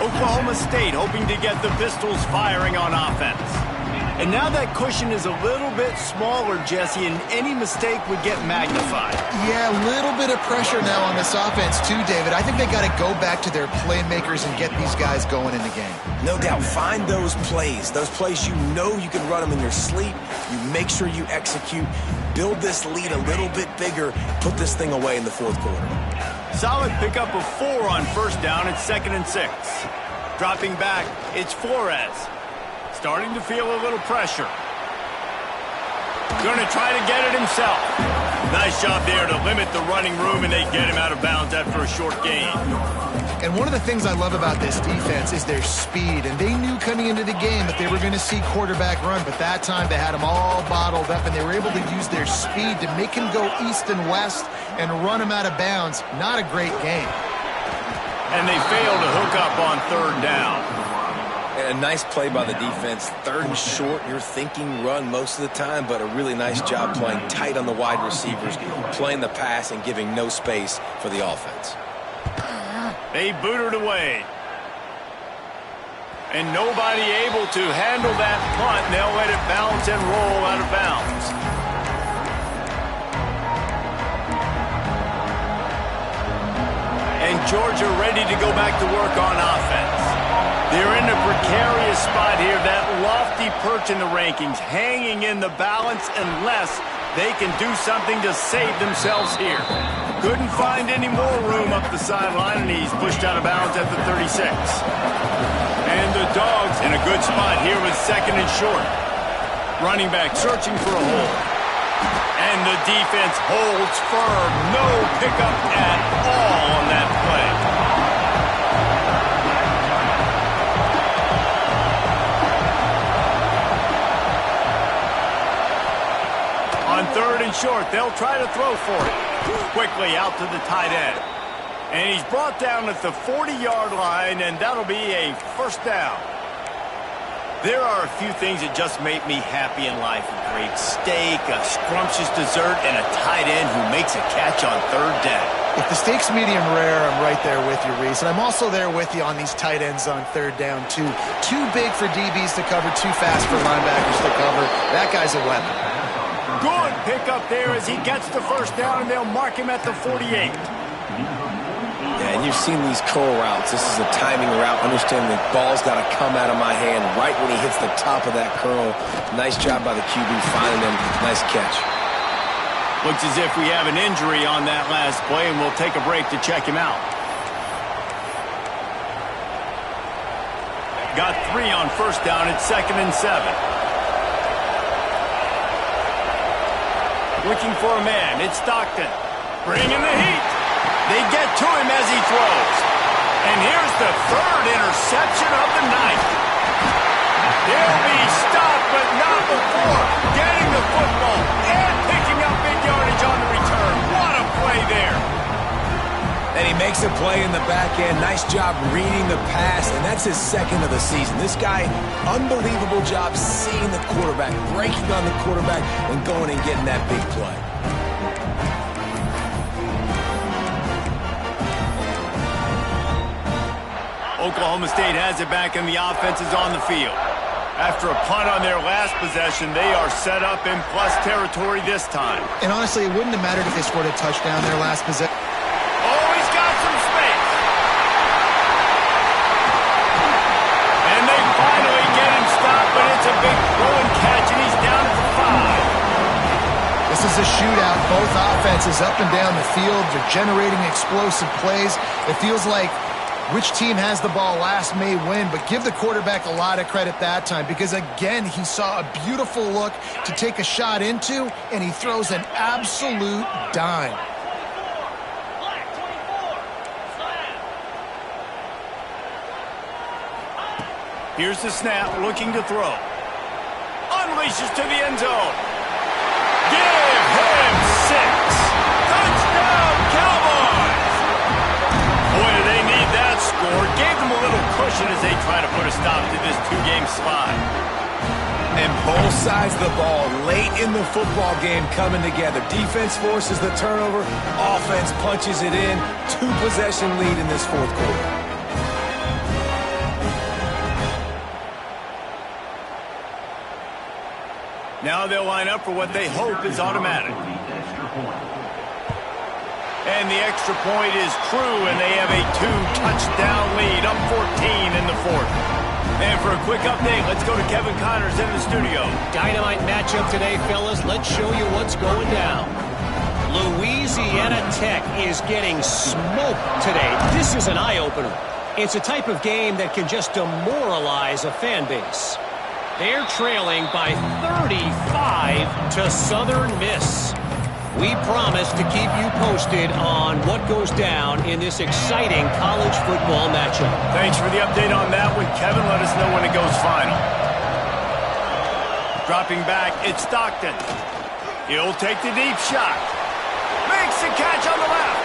Oklahoma State hoping to get the Pistols firing on offense. And now that cushion is a little bit smaller, Jesse, and any mistake would get magnified. Yeah, a little bit of pressure now on this offense too, David. I think they got to go back to their playmakers and get these guys going in the game. No doubt, find those plays you know you can run them in your sleep. You make sure you execute, build this lead a little bit bigger, put this thing away in the fourth quarter. Solid pickup of 4 on first down. It's 2nd and 6. Dropping back, it's Flores. Starting to feel a little pressure. Going to try to get it himself. Nice job there to limit the running room, and they get him out of bounds after a short gain. And one of the things I love about this defense is their speed. And they knew coming into the game that they were going to see quarterback run, but that time they had them all bottled up, and they were able to use their speed to make him go east and west and run him out of bounds. Not a great game. And they fail to hook up on third down. And a nice play by the defense. 3rd and short, you're thinking run most of the time, but a really nice job playing tight on the wide receivers, playing the pass and giving no space for the offense. They boot it away. And nobody able to handle that punt. They'll let it bounce and roll out of bounds. And Georgia ready to go back to work on offense. They're in a precarious spot here, that lofty perch in the rankings, hanging in the balance unless they can do something to save themselves here. Couldn't find any more room up the sideline, and he's pushed out of bounds at the 36. And the Dogs in a good spot here with 2nd and short. Running back searching for a hole. And the defense holds firm. No pickup at all on that play. On 3rd and short, they'll try to throw for it. Quickly out to the tight end. And he's brought down at the 40-yard line, and that'll be a first down. There are a few things that just make me happy in life. A great steak, a scrumptious dessert, and a tight end who makes a catch on third down. If the steak's medium rare, I'm right there with you, Reese. And I'm also there with you on these tight ends on third down, too. Too big for DBs to cover, too fast for linebackers to cover. That guy's a weapon. Good pickup there as he gets the first down, and they'll mark him at the 48. Yeah, and you've seen these curl routes. This is a timing route. Understand the ball's got to come out of my hand right when he hits the top of that curl. Nice job by the QB finding him. Nice catch. Looks as if we have an injury on that last play, and we'll take a break to check him out. Got 3 on first down. It's 2nd and 7. Looking for a man. It's Stockton. Bringing the heat. They get to him as he throws. And here's the 3rd interception of the night. He'll be stopped, but not before getting the football and picking up big yardage on the return. What a play there. And he makes a play in the back end. Nice job reading the pass, and that's his 2nd of the season. This guy, unbelievable job seeing the quarterback, breaking on the quarterback, and going and getting that big play. Oklahoma State has it back, and the offense is on the field. After a punt on their last possession, they are set up in plus territory this time. And honestly, it wouldn't have mattered if they scored a touchdown their last possession. Oh, he's got some space. And they finally get him stopped, but it's a big throw and catch, and he's down at the 5. This is a shootout. Both offenses up and down the field. They're generating explosive plays. It feels like which team has the ball last may win, but give the quarterback a lot of credit that time because, again, he saw a beautiful look to take a shot into, and he throws an absolute dime. Here's the snap, looking to throw. Unleashes to the end zone. Give him 6. Touchdown, Cowboys! Boy, do they need that score. Gave them a little cushion as they try to put a stop to this 2-game slide. And both sides of the ball late in the football game coming together. Defense forces the turnover. Offense punches it in. 2-possession lead in this 4th quarter. Now they'll line up for what they hope is automatic. And the extra point is true, and they have a 2-touchdown lead, up 14 in the 4th. And for a quick update, let's go to Kevin Connors in the studio. Dynamite matchup today, fellas. Let's show you what's going down. Louisiana Tech is getting smoked today. This is an eye-opener. It's a type of game that can just demoralize a fan base. They're trailing by 35 to Southern Miss. We promise to keep you posted on what goes down in this exciting college football matchup. Thanks for the update on that one, Kevin. Let us know when it goes final. Dropping back, it's Stockton. He'll take the deep shot. Makes the catch on the left.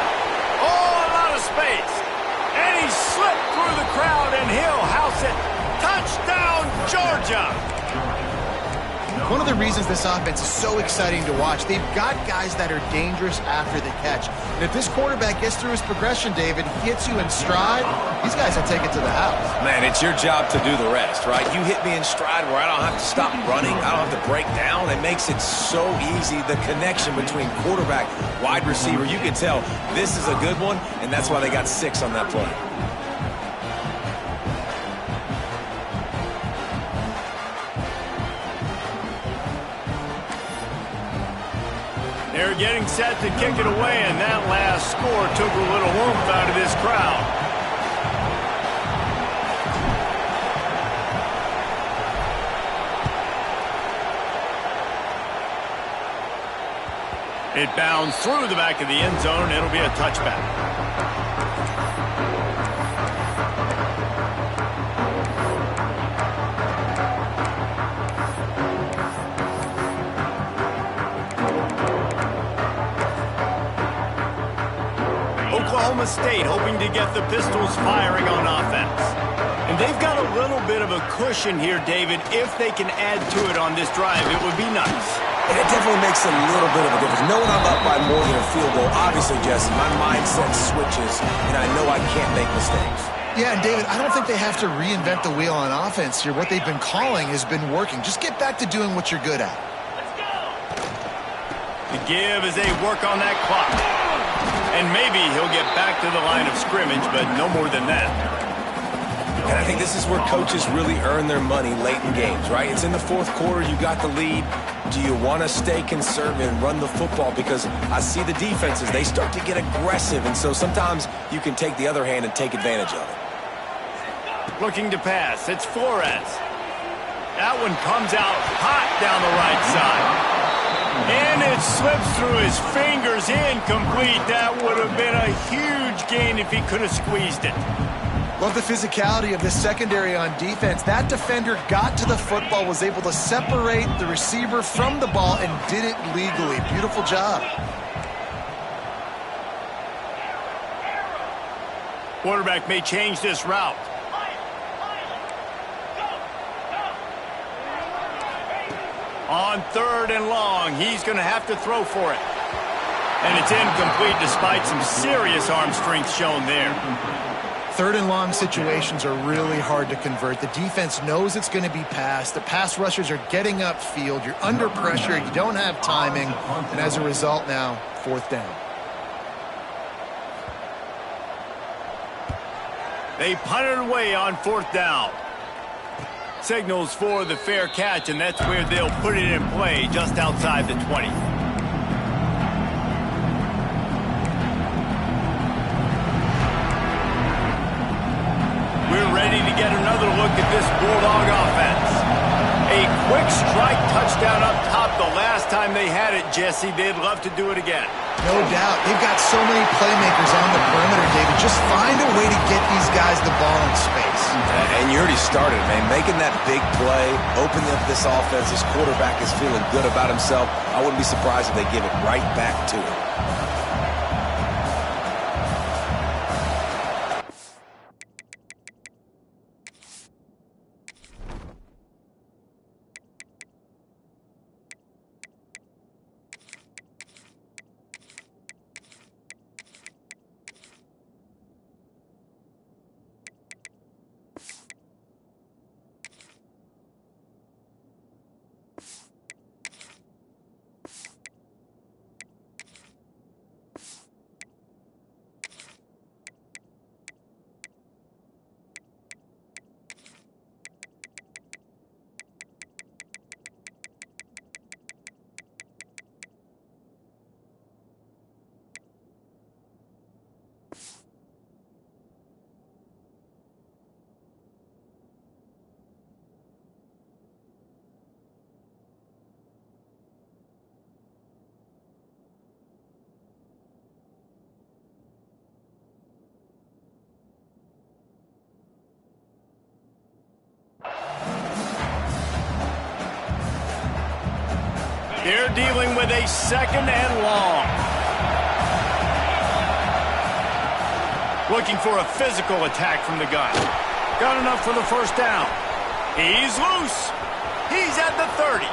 Oh, a lot of space. And he slipped through the crowd, and he'll house it. Touchdown, Georgia! One of the reasons this offense is so exciting to watch, they've got guys that are dangerous after the catch. And if this quarterback gets through his progression, David, he hits you in stride, these guys will take it to the house. Man, it's your job to do the rest, right? You hit me in stride where I don't have to stop running. I don't have to break down. It makes it so easy. The connection between quarterback, wide receiver, you can tell this is a good one, and that's why they got 6 on that play. They're getting set to kick it away, and that last score took a little oomph out of this crowd. It bounds through the back of the end zone. It'll be a touchback. Oklahoma State hoping to get the Pistols firing on offense. And they've got a little bit of a cushion here, David. If they can add to it on this drive, it would be nice. And it definitely makes a little bit of a difference. Knowing I'm up by more than a field goal, obviously, Jesse, my mindset switches, and I know I can't make mistakes. Yeah, and David, I don't think they have to reinvent the wheel on offense here. What they've been calling has been working. Just get back to doing what you're good at. The give as they work on that clock. And maybe he'll get back to the line of scrimmage, but no more than that. And I think this is where coaches really earn their money late in games, right? It's in the fourth quarter. You got the lead. Do you want to stay conservative and run the football? Because I see the defenses, they start to get aggressive, and so sometimes you can take the other hand and take advantage of it. Looking to pass. It's Flores. That one comes out hot down the right side. And it slips through his fingers, incomplete. That would have been a huge gain if he could have squeezed it. Love the physicality of the secondary on defense. That defender got to the football, was able to separate the receiver from the ball, and did it legally. Beautiful job. Quarterback may change this route. On 3rd and long, he's going to have to throw for it. And it's incomplete despite some serious arm strength shown there. 3rd and long situations are really hard to convert. The defense knows it's going to be passed. The pass rushers are getting upfield. You're under pressure. You don't have timing. And as a result now, 4th down. They punted away on 4th down. Signals for the fair catch, and that's where they'll put it in play, just outside the 20. We're ready to get another look at this Bulldog offense. A quick strike touchdown up top the last time they had it, Jesse. They'd love to do it again. No doubt. They've got so many playmakers on the perimeter, David. Just find a way to get these guys the ball in space. And you already started, man. Making that big play, opening up this offense. This quarterback is feeling good about himself. I wouldn't be surprised if they give it right back to him. They're dealing with a 2nd and long. Looking for a physical attack from the gun. Got enough for the 1st down. He's loose. He's at the 30.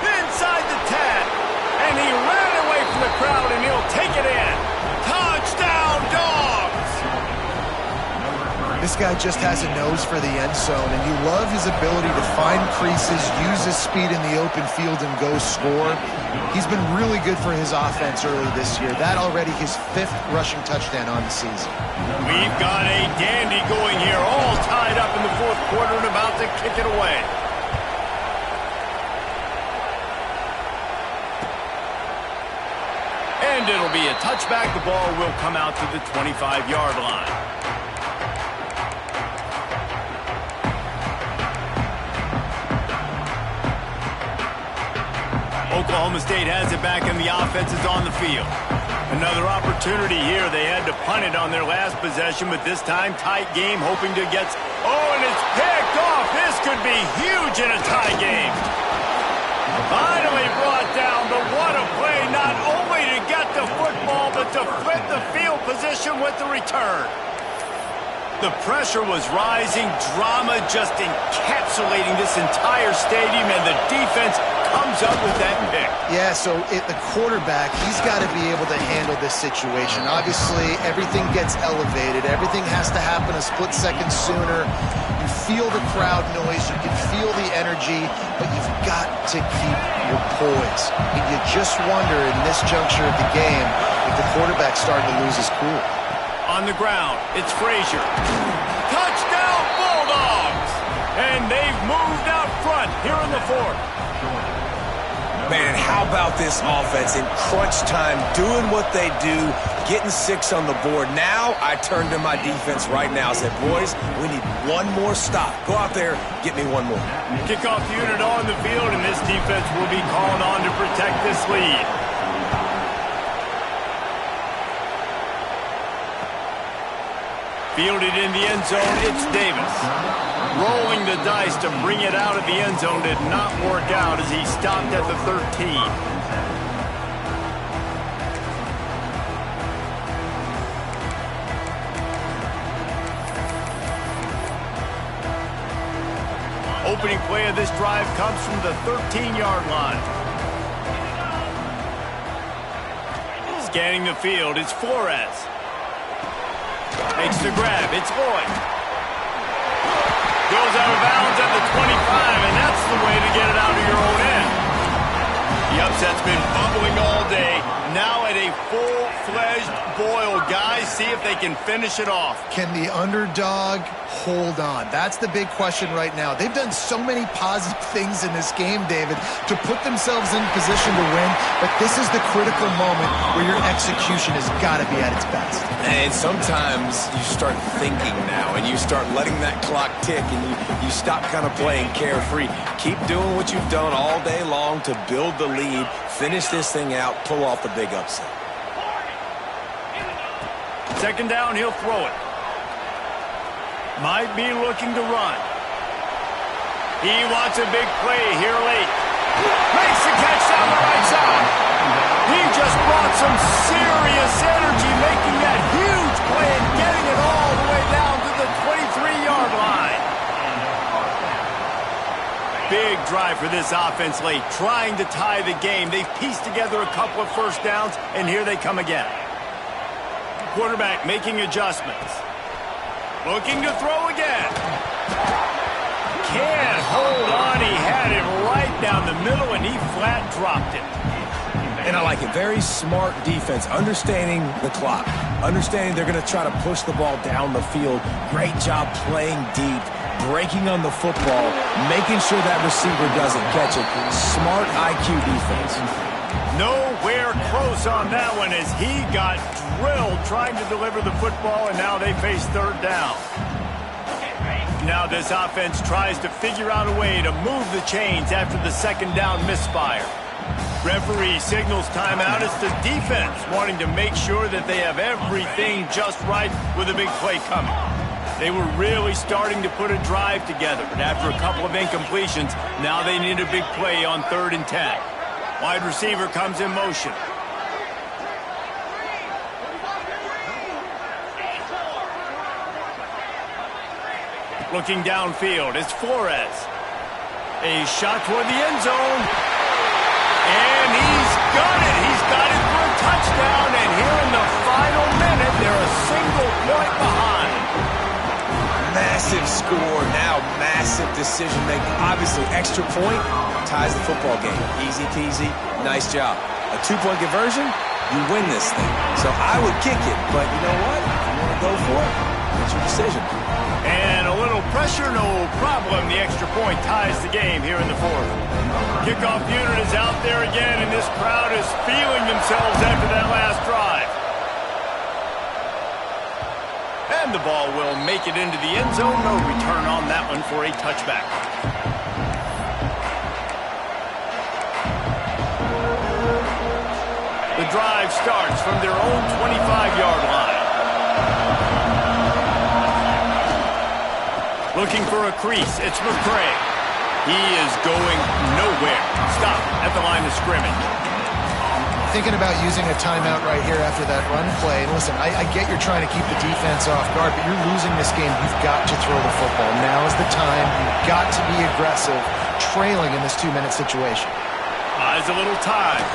Inside the 10. And he ran away from the crowd, and he'll take it in. Touchdown, Dogs! This guy just has a nose for the end zone, and you love his ability to find creases, use his speed in the open field, and go score. He's been really good for his offense early this year. That already his 5th rushing touchdown on the season. We've got a dandy going here, all tied up in the 4th quarter and about to kick it away. And it'll be a touchback. The ball will come out to the 25-yard line. Oklahoma State has it back, and the offense is on the field. Another opportunity here. They had to punt it on their last possession, but this time tight game, hoping to get... Oh, and it's picked off. This could be huge in a tie game. Finally brought down, but what a play, not only to get not the football, but to flip the field position with the return. The pressure was rising, drama just encapsulating this entire stadium, and the defense comes up with that pick. Yeah, so the quarterback, he's got to be able to handle this situation. Obviously, everything gets elevated. Everything has to happen a split second sooner. You feel the crowd noise. You can feel the energy, but you've got to keep your poise. And you just wonder in this juncture of the game if the quarterback's starting to lose his cool. On the ground, it's Frazier. Touchdown, Bulldogs! And they've moved out front here in the fourth. Man, how about this offense in crunch time, doing what they do, getting 6 on the board. Now I turn to my defense right now and said, boys, we need one more stop. Go out there, get me one more. Kickoff unit on the field, and this defense will be calling on to protect this lead. Fielded in the end zone, it's Davis. Rolling the dice to bring it out of the end zone did not work out as he stopped at the 13. Opening play of this drive comes from the 13-yard line. Scanning the field, it's Flores. Makes the grab, it's Lloyd. Goes out of bounds at the 25, and that's the way to get it out of your own end. The upset's been bubbling all day. Now at a full-fledged boil. Guys, see if they can finish it off. Can the underdog hold on? That's the big question right now. They've done so many positive things in this game, David, to put themselves in position to win, but this is the critical moment where your execution has got to be at its best. And sometimes you start thinking now, and you start letting that clock tick, and you stop kind of playing carefree. Keep doing what you've done all day long to build the lead, finish this thing out, pull off the big upset. Second down, he'll throw it. Might be looking to run. He wants a big play here late. Makes the catch down the right side. He just brought some serious energy, making that huge play and getting it all the way down to the 23-yard line. Big drive for this offense late, trying to tie the game. They've pieced together a couple of first downs, and here they come again. Quarterback making adjustments. Looking to throw again. Can't hold on. He had it right down the middle, and he flat dropped it. And I like it. Very smart defense, understanding the clock, understanding they're going to try to push the ball down the field. Great job playing deep, breaking on the football, making sure that receiver doesn't catch it. Smart IQ defense. Nowhere close on that one as he got drilled trying to deliver the football, and now they face third down. Now this offense tries to figure out a way to move the chains after the second down misfire. Referee signals timeout. It's the defense wanting to make sure that they have everything just right with a big play coming. They were really starting to put a drive together, but after a couple of incompletions, now they need a big play on 3rd and 10. Wide receiver comes in motion. Looking downfield, it's Flores. A shot toward the end zone. And he's got it. He's got it for a touchdown. And here in the final minute, they're a single point behind. Massive score, now massive decision making. Obviously, extra point ties the football game. Easy peasy, nice job. A 2-point conversion, you win this thing. So I would kick it, but you know what? If you want to go for it, it's your decision. And a little pressure, no problem. The extra point ties the game here in the fourth. Kickoff unit is out there again, and this crowd is feeling themselves after that last drive. And the ball will make it into the end zone. No return on that one for a touchback. The drive starts from their own 25-yard line. Looking for a crease, it's McCray. He is going nowhere. Stop at the line of scrimmage. thinking about using a timeout right here after that run play. And listen, I get you're trying to keep the defense off guard, but you're losing this game. You've got to throw the football. Now is the time. You've got to be aggressive, trailing in this 2-minute situation. Buys a little time.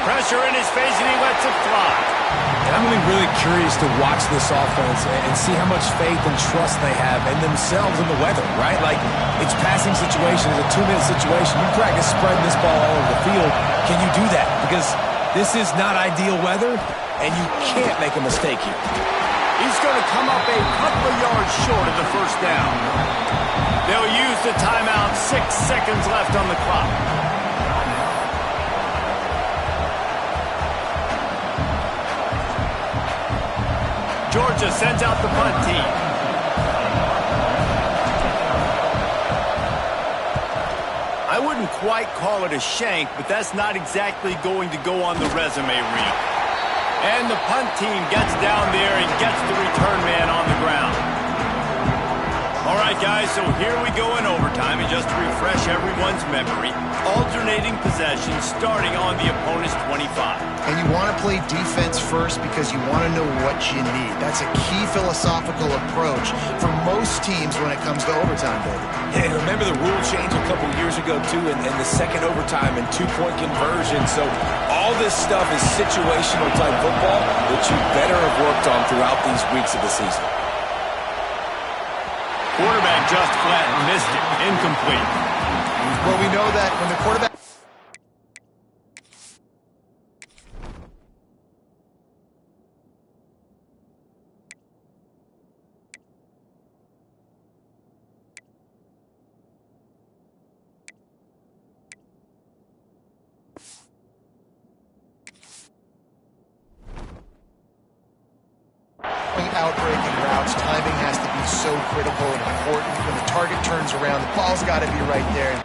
Pressure in his face, and he lets it fly. And I'm going to be really curious to watch this offense and see how much faith and trust they have in themselves and the weather, right? Like, it's passing situation, it's a 2-minute situation. You practice spreading this ball all over the field. Can you do that? Because this is not ideal weather, and you can't make a mistake here. He's going to come up a couple of yards short of the first down. They'll use the timeout. 6 seconds left on the clock. Georgia sends out the punt team. I wouldn't quite call it a shank, but that's not exactly going to go on the resume reel. And the punt team gets down there and gets the return man on the ground. All right, guys, so here we go in overtime. And just to refresh everyone's memory, alternating possession starting on the opponent's 25. And you want to play defense first because you want to know what you need. That's a key philosophical approach for most teams when it comes to overtime, David. And remember the rule change a couple years ago, too, and the second overtime and 2-point conversion. So all this stuff is situational type football that you better have worked on throughout these weeks of the season. Quarterback just flat missed it. Incomplete. Well, we know that when the quarterback... outbreaking routes, timing has to be so critical and important. When the target turns around, the ball's got to be right there.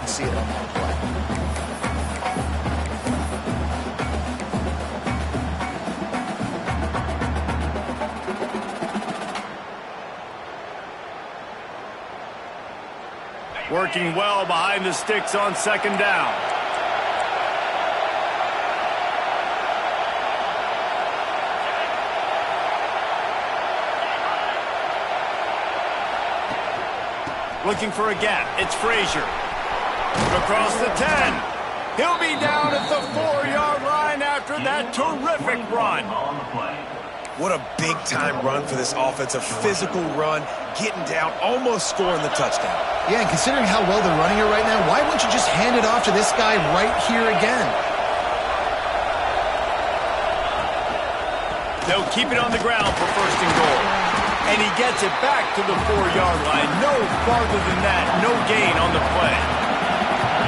You see it on that play. Working well behind the sticks on second down. Looking for a gap. It's Frazier. Across the 10. He'll be down at the 4-yard line after that terrific run. What a big-time run for this offense. A physical run, getting down, almost scoring the touchdown. Yeah, and considering how well they're running it right now, why wouldn't you just hand it off to this guy right here again? They'll keep it on the ground for first and goal. And he gets it back to the 4-yard line. No farther than that. No gain on the play.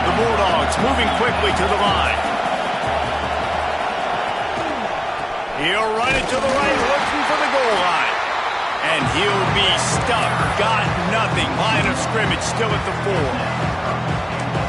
The Bulldogs moving quickly to the line. He'll run it to the right, looking for the goal line. And he'll be stuck. Got nothing. Line of scrimmage still at the 4.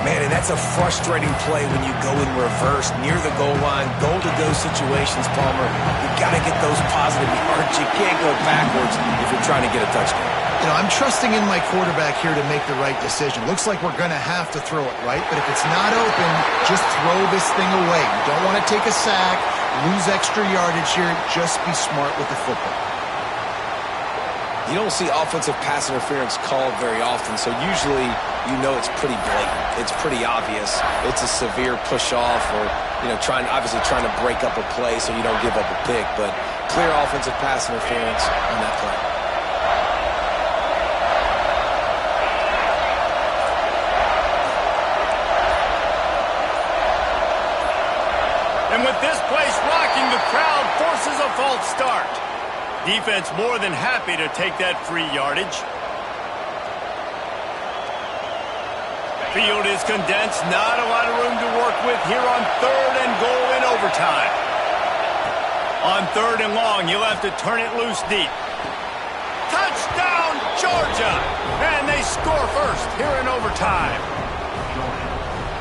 Man, and that's a frustrating play when you go in reverse near the goal line, goal-to-go situations, Palmer. You got to get those positive yards. You can't go backwards if you're trying to get a touchdown. You know, I'm trusting in my quarterback here to make the right decision. Looks like we're going to have to throw it, right? But if it's not open, just throw this thing away. You don't want to take a sack, lose extra yardage here. Just be smart with the football. You don't see offensive pass interference called very often, so usually you know it's pretty blatant. It's pretty obvious. It's a severe push-off or, you know, obviously trying to break up a play so you don't give up a pick, but clear offensive pass interference on that play. place rocking the crowd forces a false start. Defense more than happy to take that free yardage. Field is condensed. Not a lot of room to work with here on 3rd and goal in overtime. On 3rd and long, you'll have to turn it loose deep. Touchdown, Georgia! And they score first here in overtime.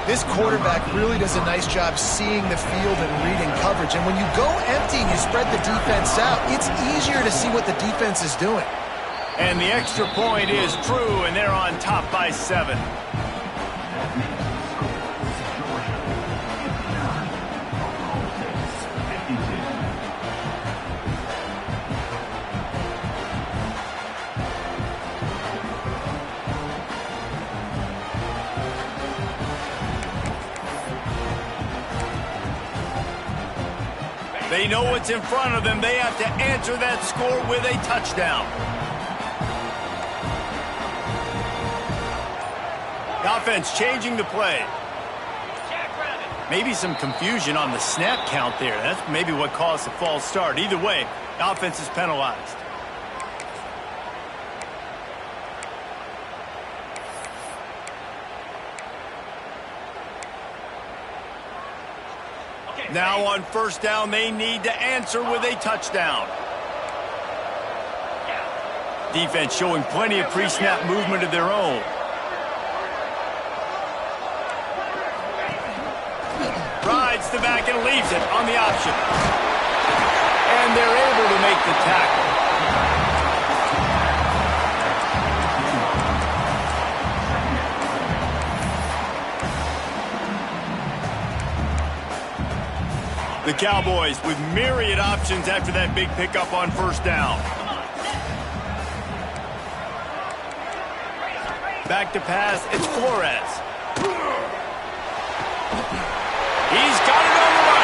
This quarterback really does a nice job seeing the field and reading coverage. And when you go empty and you spread the defense out, it's easier to see what the defense is doing. And the extra point is true, and they're on top by 7. They know what's in front of them. They have to answer that score with a touchdown. The offense changing the play. Maybe some confusion on the snap count there. That's maybe what caused the false start. Either way, the offense is penalized. Now on 1st down, they need to answer with a touchdown. Defense showing plenty of pre-snap movement of their own. Rides the back and leaves it on the option. And they're able to make the tackle. The Cowboys with myriad options after that big pickup on 1st down. Back to pass, it's Flores. He's got it on the run.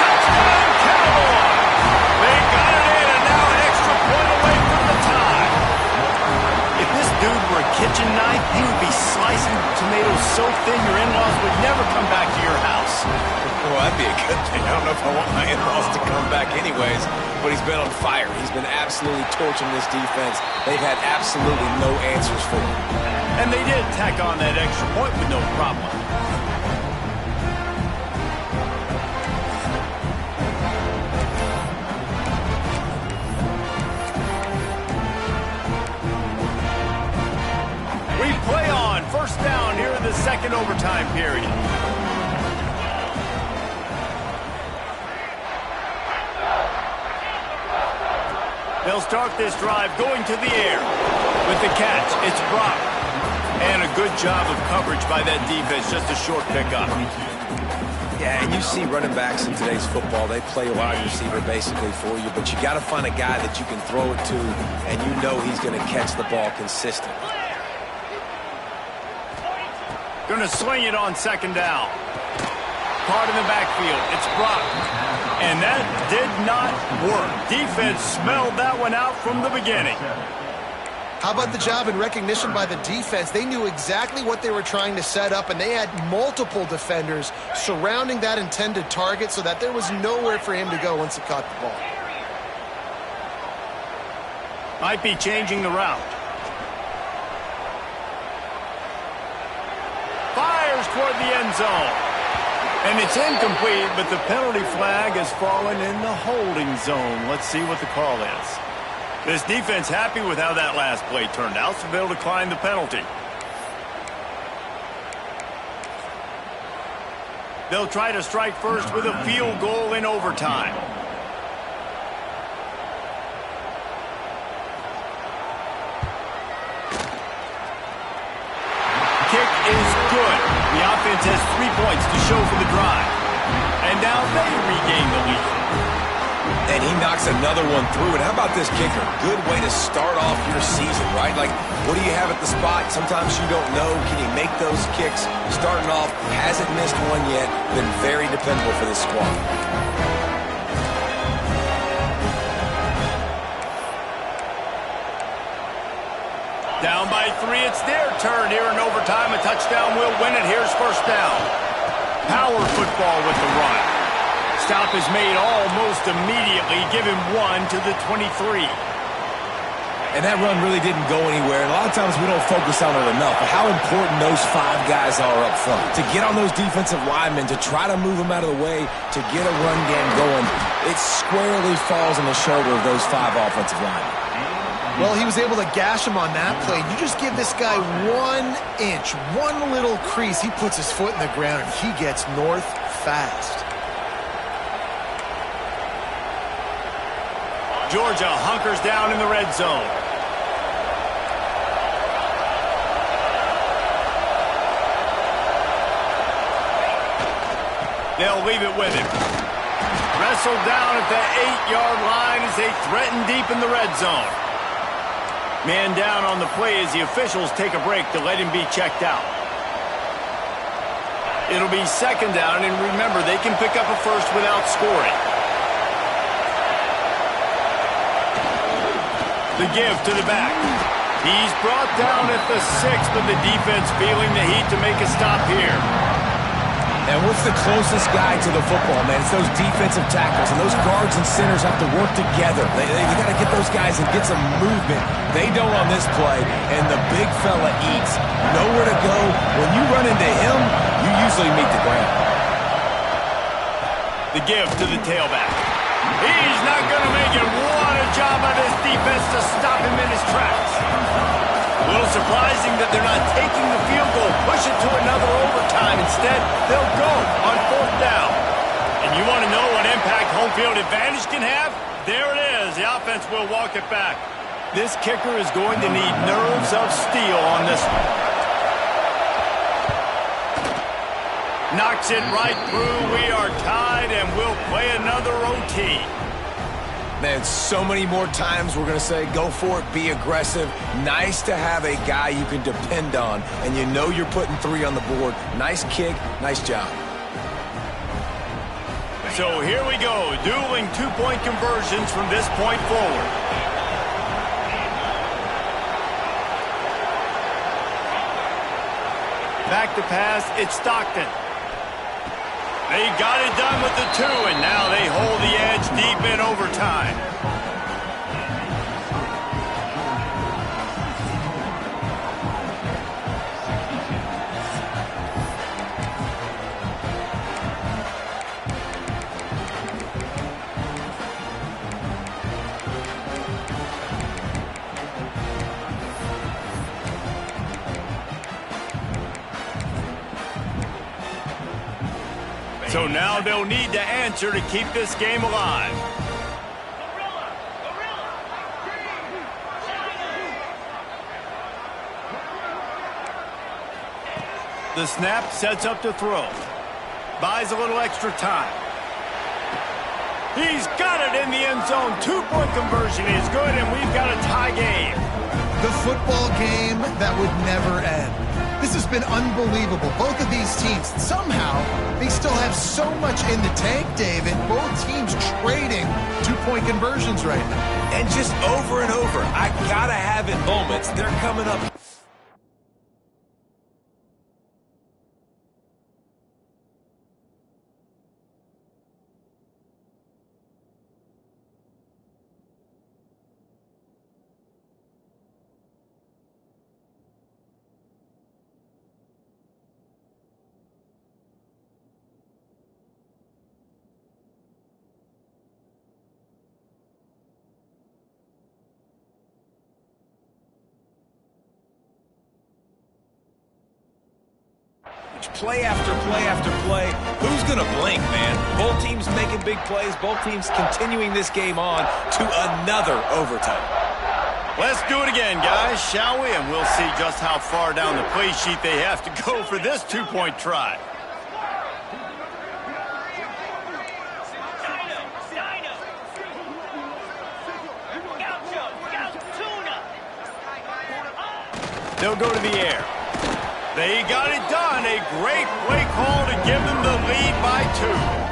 Touchdown, Cowboys! They got it in, and now an extra point away from the tie. If this dude were a kitchen knife, he would be slicing tomatoes so thin your in-laws would never come back to your house. Well, that'd be a good thing. I don't know if I want my in-laws to come back anyways, but he's been on fire. He's been absolutely torching this defense. They've had absolutely no answers for him. And they did tack on that extra point with no problem. We play on 1st down here in the 2nd overtime period. They'll start this drive going to the air. With the catch, it's Brock. And a good job of coverage by that defense, just a short pickup. Yeah, and you see running backs in today's football, they play a wide receiver basically for you, but you got to find a guy that you can throw it to, and you know he's going to catch the ball consistently. Going to sling it on 2nd down. Caught in the backfield. It's Brock. And that did not work. Defense smelled that one out from the beginning. How about the job and recognition by the defense? They knew exactly what they were trying to set up, and they had multiple defenders surrounding that intended target so that there was nowhere for him to go once he caught the ball. Might be changing the route. Fires toward the end zone. And it's incomplete, but the penalty flag has fallen in the holding zone. Let's see what the call is. This defense happy with how that last play turned out, so they'll decline the penalty. They'll try to strike first with a field goal in overtime. Kick is good. The offense has 3 points to show for the drive. And now they regain the lead. And he knocks another one through. And how about this kicker? Good way to start off your season, right? Like, what do you have at the spot? Sometimes you don't know. Can he make those kicks? Starting off, hasn't missed one yet. Been very dependable for this squad. Down by 3, it's their turn here in overtime. A touchdown will win it. Here's 1st down. Power football with the run. stop is made almost immediately. Give him 1 to the 23. And that run really didn't go anywhere. And a lot of times we don't focus on it enough, but how important those 5 guys are up front. To get on those defensive linemen, to try to move them out of the way, to get a run game going, it squarely falls on the shoulder of those 5 offensive linemen. Well, he was able to gash him on that play. You just give this guy 1 inch, one little crease, he puts his foot in the ground, and he gets north fast. Georgia hunkers down in the red zone. They'll leave it with him. Wrestled down at the 8-yard line as they threaten deep in the red zone. Man down on the play as the officials take a break to let him be checked out. It'll be 2nd down, and remember, they can pick up a first without scoring. The give to the back. He's brought down at the 6, but the defense feeling the heat to make a stop here. And what's the closest guy to the football, man? It's those defensive tackles, and those guards and centers have to work together. They got to get those guys and get some movement. They don't on this play, and the big fella eats. Nowhere to go. When you run into him, you usually meet the ground. The give to the tailback. He's not going to make it. What a job by this defense to stop him in his tracks. A little surprising that they're not taking the field goal, push it to another overtime. Instead, they'll go on 4th down. And you want to know what impact home field advantage can have? There it is. The offense will walk it back. This kicker is going to need nerves of steel on this one. Knocks it right through. We are tied, and we'll play another OT. Man, so many more times we're going to say, go for it, be aggressive. Nice to have a guy you can depend on, and you know you're putting 3 on the board. Nice kick, nice job. So here we go, dueling 2-point conversions from this point forward. Back to pass, it's Stockton. They got it done with the 2, and now they hold the edge deep in overtime. So now they'll need to answer to keep this game alive. The snap sets up to throw. Buys a little extra time. He's got it in the end zone. 2-point conversion is good, and we've got a tie game. The football game that would never end. This has been unbelievable. Both of these teams, somehow, they still have so much in the tank, David. Both teams trading 2-point conversions right now. And just over and over, I gotta have it moments. They're coming up. Play after play after play. Who's going to blink, man? Both teams making big plays. Both teams continuing this game on to another overtime. Let's do it again, guys, shall we? And we'll see just how far down the play sheet they have to go for this 2-point try. They'll go to the air. They got it done. A great play call to give them the lead by 2.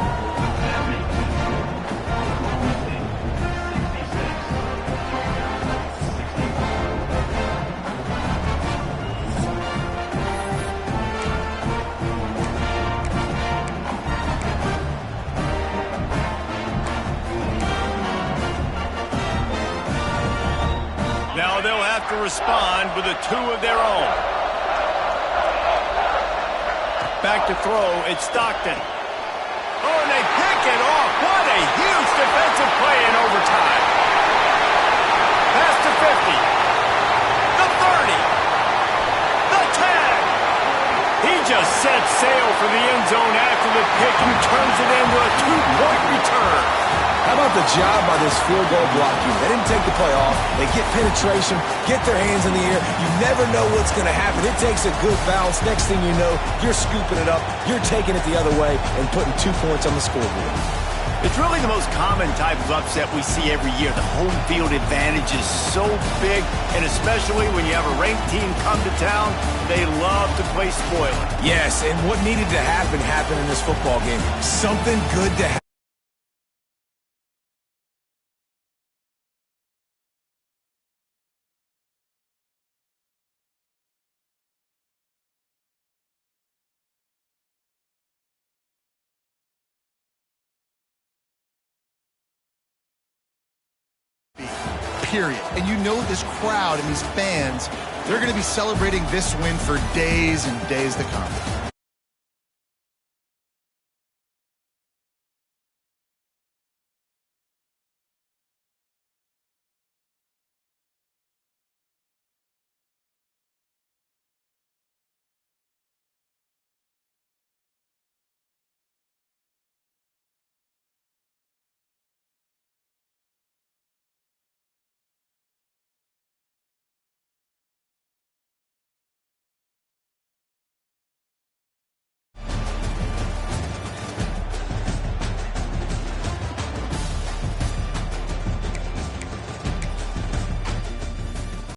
they'll have to respond with a 2 of their own. Back to throw, it's Stockton. Oh, and they pick it off. What a huge defensive play in overtime. Pass to 50. The 30. The 10. He just sets sail for the end zone after the pick and turns it into a 2-point return. How about the job by this field goal blocking? They didn't take the play off. They get penetration, get their hands in the air. You never know what's going to happen. It takes a good bounce. Next thing you know, you're scooping it up. You're taking it the other way and putting 2 points on the scoreboard. It's really the most common type of upset we see every year. The home field advantage is so big, and especially when you have a ranked team come to town, they love to play spoiler. Yes, and what needed to happen happened in this football game. Something good to happen. Period. And you know this crowd and these fans, they're going to be celebrating this win for days and days to come.